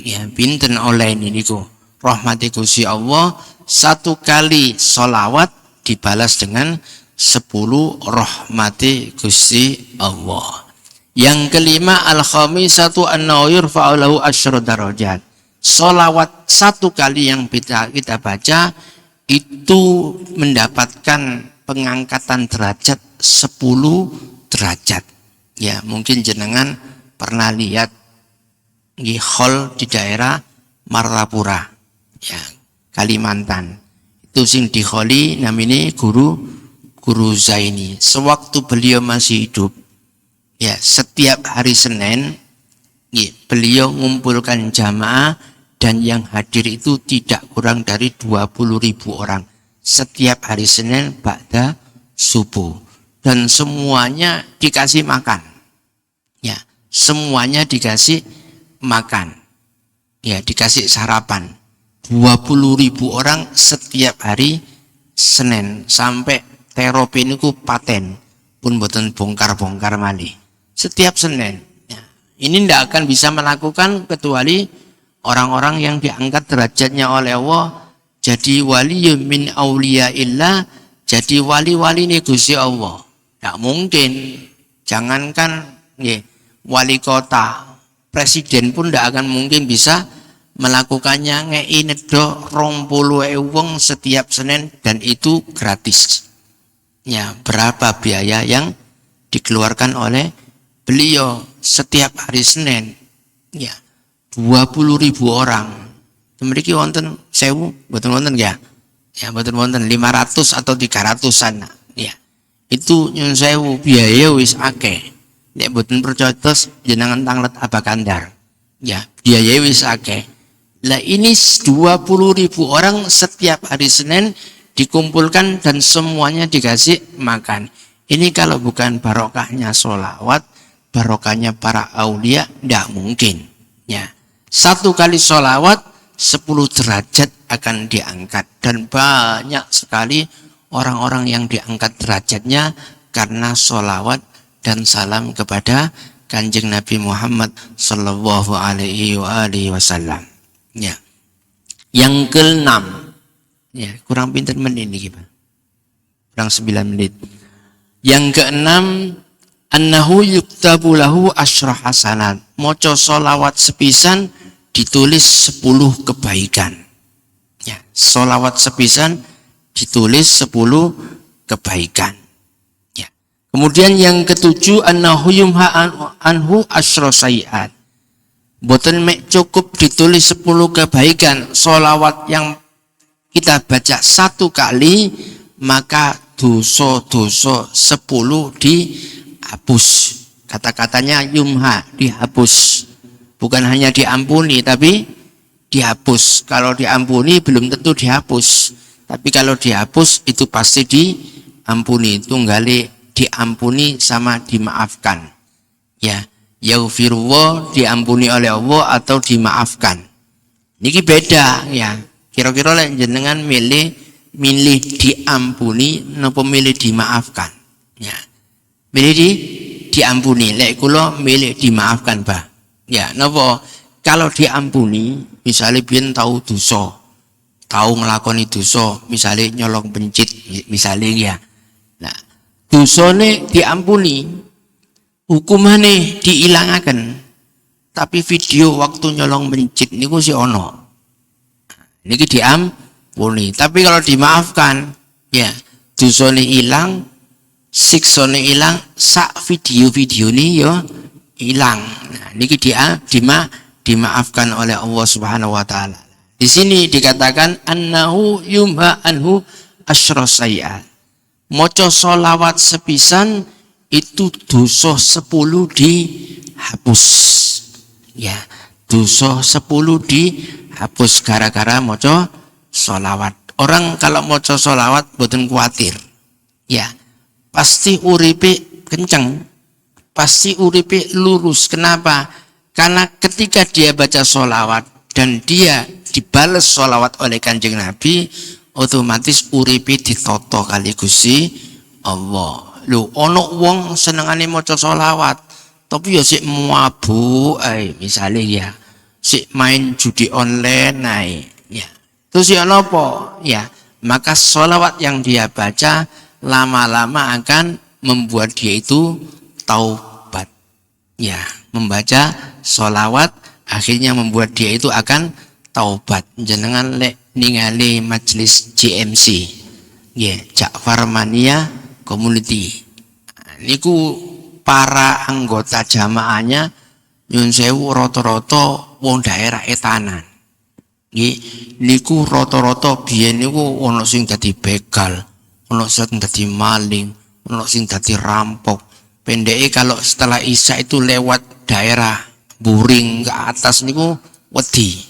ya pinten oleh ini niku. Rahmati Gusti Allah satu kali sholawat dibalas dengan 10 rahmati Gusti Allah. Yang kelima, al-khamisatu annahu yurfa'u lahu asyru darajat. Sholawat satu kali yang kita baca itu mendapatkan pengangkatan derajat 10 derajat. Ya, mungkin jenengan pernah lihat di hall di daerah Martapura, ya, Kalimantan. Itu sing dikholi namanya Guru Zaini. Sewaktu beliau masih hidup, ya, setiap hari Senin, ya, beliau mengumpulkan jamaah dan yang hadir itu tidak kurang dari 20.000 orang. Setiap hari Senin ba'da subuh. Dan semuanya dikasih makan. Ya, semuanya dikasih makan. Ya, dikasih sarapan. 20.000 orang setiap hari Senin. Sampai terope niku paten. Pun boten bongkar-bongkar malih. Setiap Senin. Ya, ini tidak akan bisa melakukan kecuali orang-orang yang diangkat derajatnya oleh Allah. Jadi wali min auliyaillah, jadi wali-wali ini Gusti Allah. Tidak mungkin. Jangankan ya, wali kota, presiden pun tidak akan mungkin bisa melakukannya. Ngei nedo 20.000 wong setiap Senin dan itu gratis. Ya, berapa biaya yang dikeluarkan oleh beliau setiap hari Senin? Ya, 20.000 orang. Memiliki wonten 1000, betul wonten ya? Ya, betul wonten 500 atau 300-an. Ya. Itu nyun sewu biaya wis akeh. Nek boten percaya terus jenengan tanglet abakandar. Ya, biaya wis akeh. Lah ini 20.000 orang setiap hari Senin dikumpulkan dan semuanya dikasih makan. Ini kalau bukan barokahnya sholawat, barokahnya para aulia, tidak mungkin. Ya. Satu kali sholawat 10 derajat akan diangkat. Dan banyak sekali orang-orang yang diangkat derajatnya karena sholawat dan salam kepada Kanjeng Nabi Muhammad sallallahu alaihi wasallam. Ya. Yang keenam, ya, kurang pinter menit ini gimana? Kurang 9 menit. Yang keenam, annahu yuktabu lahu asyra hasanat. Moco sholawat sepisan ditulis 10 kebaikan. Ya, sholawat sepisan ditulis 10 kebaikan. Ya. Kemudian yang ketujuh, annahu yumha anhu asyra sayiat. Boten mek cukup ditulis 10 kebaikan. Sholawat yang kita baca satu kali, maka dosa-dosa 10 dihapus. Kata-katanya yumha, dihapus. Bukan hanya diampuni, tapi dihapus. Kalau diampuni belum tentu dihapus. Tapi kalau dihapus itu pasti diampuni. Tunggali diampuni sama dimaafkan. Ya, yaghfirullah diampuni oleh Allah atau dimaafkan. Niki beda ya. Kira-kira lek jenengan milih diampuni napa milih dimaafkan? Ya. Milih diampuni. Lek kula milih dimaafkan, Pak. Ya, napa kalau diampuni, misalnya biyen tahu dosa, tahu nglakoni dosa, misalnya nyolong pencit, misalnya ya. Nah, dosane diampuni, hukumane diilangaken. Tapi video waktu nyolong pencit niku si ono. Niki diampuni. Tapi kalau dimaafkan, ya, dosane ilang, siksane ilang, sak video-video ini ya hilang. Nah, niki dimaafkan oleh Allah Subhanahu wa taala. Di sini dikatakan annahu yumha anhu asyra sayiat. Maca sholawat sepisan itu dosa 10 dihapus. Ya, dosa 10 dihapus. dihapus gara-gara maca sholawat. Orang kalau maca sholawat boten kuatir. Ya, pasti uripe kenceng. Pasti uripe lurus. Kenapa? Karena ketika dia baca sholawat dan dia dibalas sholawat oleh Kanjeng Nabi, otomatis uripe ditoto kali Gusti Allah. Lho, ono wong senengane maca sholawat, tapi ya sik mabuk ae, misale ya. Sik main judi online ae, ya. Terus ya napa? Ya, maka sholawat yang dia baca lama-lama akan membuat dia itu taubat. Ya, membaca sholawat akhirnya membuat dia itu akan taubat. Jenengan lek ningali majelis JMC, ya, Ja'far Mania Community. Niku para anggota jamaahnya nyun sewu rata-rata wong daerah etanan. Nggih, niku rata-rata biyen niku ana sing dadi begal, ana sing dadi maling, ana sing dadi rampok. Pendeke kalau setelah Isya itu lewat daerah Buring ke atas niku wedi.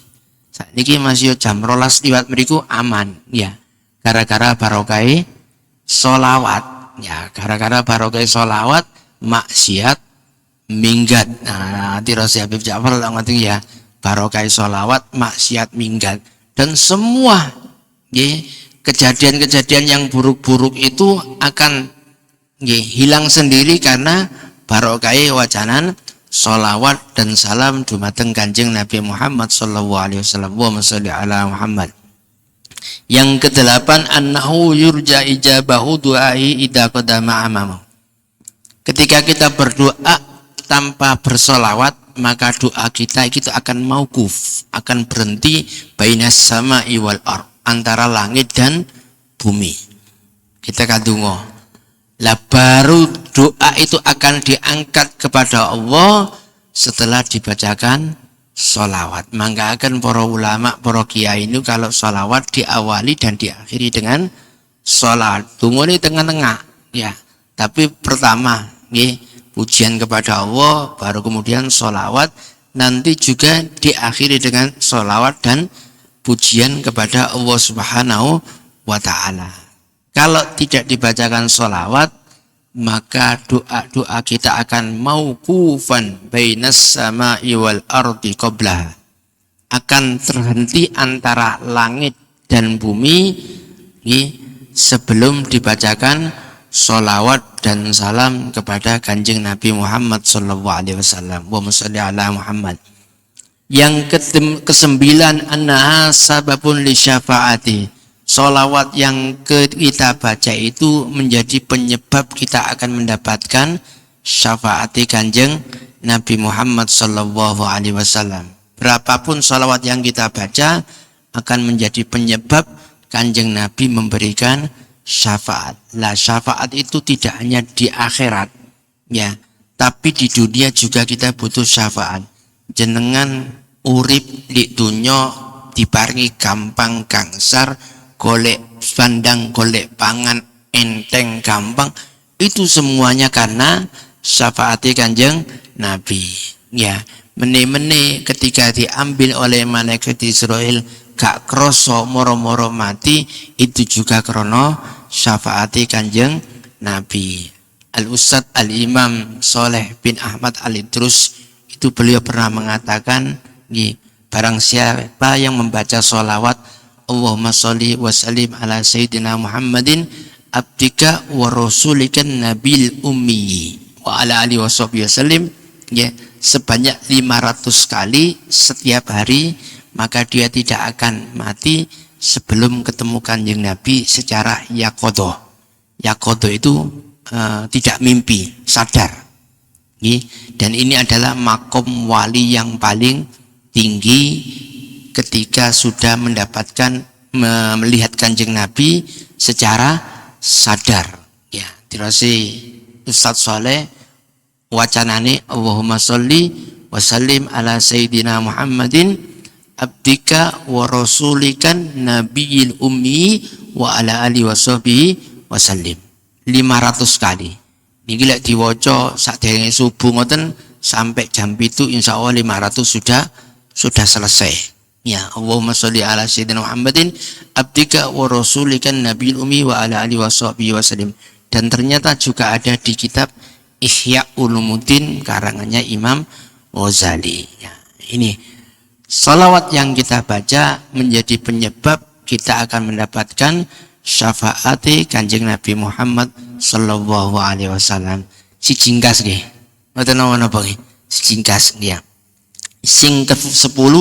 Saiki masih jam 12 liwat mriku aman, ya. Gara-gara barokah sholawat, ya. Gara-gara barokah sholawat maksiat minggat. Nah, Tirasi Habib Ja'far ngoten ya. Barokah sholawat maksiat minggat. Dan semua kejadian-kejadian yang buruk-buruk itu akan hilang sendiri karena barokah wacanan sholawat dan salam dumateng Kanjeng Nabi Muhammad sallallahu alaihi wasallam. Wa sholli ala Muhammad. Yang kedelapan, annahu yurja ijabahu du'ai idza qadama amamu. Ketika kita berdoa tanpa bersolawat, maka doa kita itu akan mauquf, akan berhenti bainas sama'i wal ardh, antara langit dan bumi. Kita kadungo, lah baru doa itu akan diangkat kepada Allah setelah dibacakan sholawat. Maka akan para ulama, para kiai ini kalau sholawat diawali dan diakhiri dengan sholawat. Tunggu ini tengah-tengah, ya. Tapi pertama, pujian kepada Allah, baru kemudian sholawat, nanti juga diakhiri dengan sholawat dan pujian kepada Allah Subhanahu wa Ta'ala. Kalau tidak dibacakan sholawat, maka doa-doa kita akan mauqufan bainas sama'i wal ardi qablah, akan terhenti antara langit dan bumi sebelum dibacakan sholawat dan salam kepada Kanjeng Nabi Muhammad sallallahu alaihi wasallam. Wa sholli ala Muhammad. Yang kesembilan, annaha sababun li syafaati. Sholawat yang kita baca itu menjadi penyebab kita akan mendapatkan syafaati Kanjeng Nabi Muhammad sallallahu alaihi wasallam. Berapapun sholawat yang kita baca akan menjadi penyebab Kanjeng Nabi memberikan syafaat. Lah syafaat itu tidak hanya di akhirat, ya, tapi di dunia juga kita butuh syafaat. Jenengan urip di dunya diparingi gampang gangsar, golek pandang, golek pangan enteng gampang, itu semuanya karena syafaati Kanjeng Nabi. Ya, mene-mene ketika diambil oleh malaikat Israel gak kroso moro-moro mati, itu juga krono syafaati Kanjeng Nabi. Al-Ustadz Al-Imam Soleh bin Ahmad Al-Idrus itu beliau pernah mengatakan, barang siapa yang membaca sholawat Allahumma sholli wa sallim ala sayyidina Muhammadin abdika wa rasulikan nabil ummi wa ala alihi wa sahbihi wasallim, ya, sebanyak 500 kali setiap hari, maka dia tidak akan mati sebelum ketemu Kanjeng Nabi secara yaqadhah. Yaqadhah itu tidak mimpi, sadar. Dan ini adalah makom wali yang paling tinggi ketika sudah mendapatkan melihat Kanjeng Nabi secara sadar. Ya, dirasi Ustadz Saleh wacanane Allahumma sholli wa sallim ala sayyidina Muhammadin abdika wa rasulikan nabiyil ummi wa ala alihi wa sahbihi wasallim 500 kali. Niki lek diwaca sadurunge subuh ngoten sampai jam 7 insyaallah 500 sudah selesai. Ya, Allahumma sholli ala sayyidina Muhammadin abdika wa rasulika nabiyil ummi wa ala alihi washabihi wasallim. Dan ternyata juga ada di kitab Ihya Ulumuddin karangannya Imam Ghazali. Ya, ini salawat yang kita baca menjadi penyebab kita akan mendapatkan syafaati Kanjeng Nabi Muhammad sallallahu alaihi wasallam. Si jingkas nggih. Mboten napa nggih. Si jingkas dia. Sing ke-10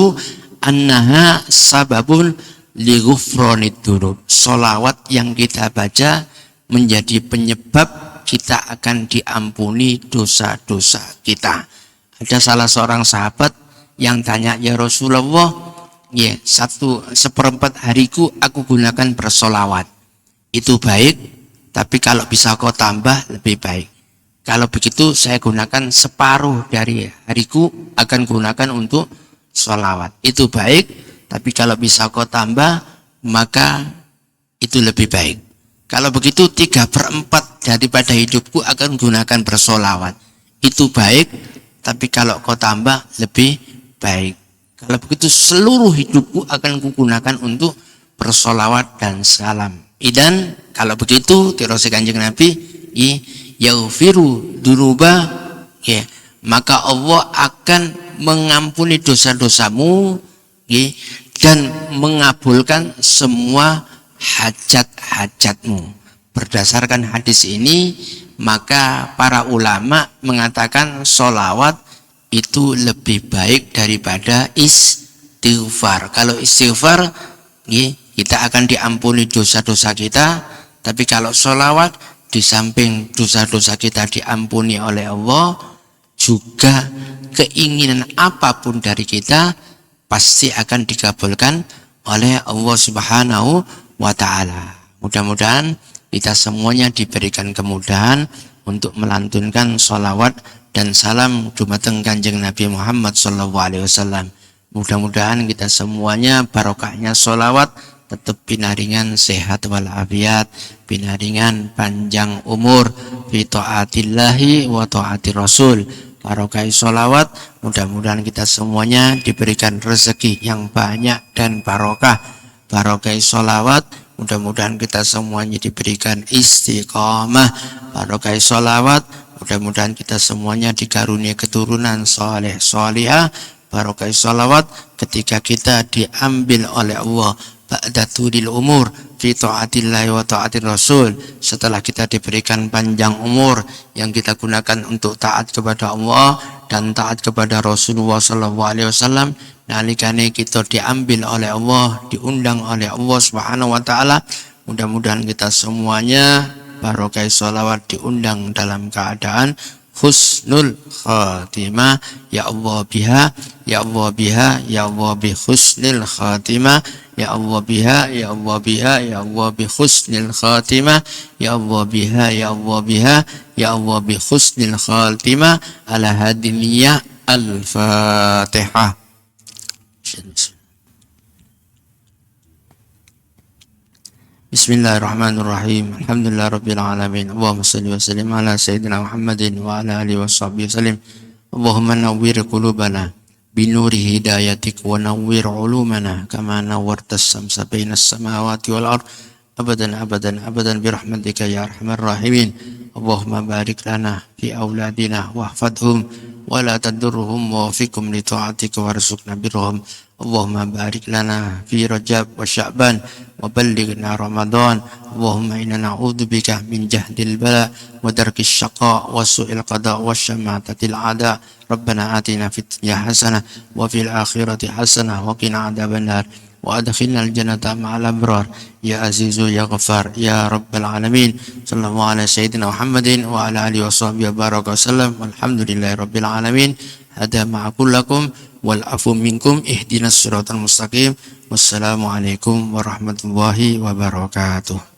annaha sababun li ghufranid dzunub. Shalawat yang kita baca menjadi penyebab kita akan diampuni dosa-dosa kita. Ada salah seorang sahabat yang tanya, ya Rasulullah, ya 1/4 hariku aku gunakan bersolawat. Itu baik, tapi kalau bisa kau tambah lebih baik. Kalau begitu saya gunakan separuh dari hariku akan gunakan untuk sholawat. Itu baik, tapi kalau bisa kau tambah maka itu lebih baik. Kalau begitu 3/4 daripada hidupku akan gunakan bersolawat. Itu baik, tapi kalau kau tambah lebih baik. Kalau begitu seluruh hidupku akan kugunakan untuk bersolawat dan salam. Dan kalau begitu terus Kanjeng Nabi yaghfiru dunuba, ya, maka Allah akan mengampuni dosa-dosamu, ya, dan mengabulkan semua hajat-hajatmu. Berdasarkan hadis ini maka para ulama mengatakan sholawat itu lebih baik daripada istighfar. Kalau istighfar, ya, kita akan diampuni dosa-dosa kita, tapi kalau sholawat di samping dosa-dosa kita diampuni oleh Allah, juga keinginan apapun dari kita pasti akan dikabulkan oleh Allah Subhanahu wa ta'ala. Mudah-mudahan kita semuanya diberikan kemudahan untuk melantunkan sholawat dan salam dumateng Kanjeng Nabi Muhammad SAW. Mudah-mudahan kita semuanya barokahnya sholawat tetap pinaringan sehat walafiat, pinaringan panjang umur, fi taatillahi wa taati rasul. Barokah sholawat, mudah-mudahan kita semuanya diberikan rezeki yang banyak dan barokah. Barokah sholawat, mudah-mudahan kita semuanya diberikan istiqamah. Barokah sholawat, mudah-mudahan kita semuanya dikaruniai keturunan soleh solihah. Barokah sholawat, ketika kita diambil oleh Allah ba'da tulil umur fi ta'atillahi wa ta'atir rasul, setelah kita diberikan panjang umur yang kita gunakan untuk taat kepada Allah dan taat kepada Rasulullah sallallahu alaihi wasallam, nalikane kita diambil oleh Allah, diundang oleh Allah Subhanahu wa taala, mudah-mudahan kita semuanya barokah sholawat diundang dalam keadaan husnul khatimah, ya Allah biha, ya Allah biha, ya Allah bi husnil khatimah, ya Allah biha, ya Allah biha, ya Allah bi husnil khatimah, ya Allah biha, ya Allah biha, ya Allah bi husnil khatimah. Ala hadiniyah al-Fatihah. Bismillahirrahmanirrahim. Alhamdulillah rabbil alamin. Allahumma shalli wa sallim ala sayyidina Muhammadin wa ala alihi washabihi wasallim. Allahumma nawwir qulubana binuri hidayatik wa nawwir ulumana kama nawwarta as-samsa baina as-samawati wal ard abadan abadan abadan bi rahmatika ya arhamar rahimin. Allahumma barik lana fi auladina wahfadhum wa la tadurruhum wa wafiqhum li ta'atika warzuqna birrahum. Allahumma barik lana fi Rajab wa Sya'ban wa ballighna Ramadan. Allahumma inna na'udzubika min jahdil bala wa darkis syaqa wa su'il qada wa syamatatil a'da. Rabbana atina fid dunya hasanah wa fil akhirati hasanah wa qina adzabannar wa adkhilna al-jannata ma'al abrar ya azizu ya ghafar ya rabbal alamin. Sallallahu ala sayyidina Muhammadin wa ala alihi washabbihi wa baraka wasallam. Walhamdulillahi rabbil alamin. Hada ma'akullakum wal afu minkum ihdinas siratal mustaqim. Wassalamualaikum warahmatullahi wabarakatuh.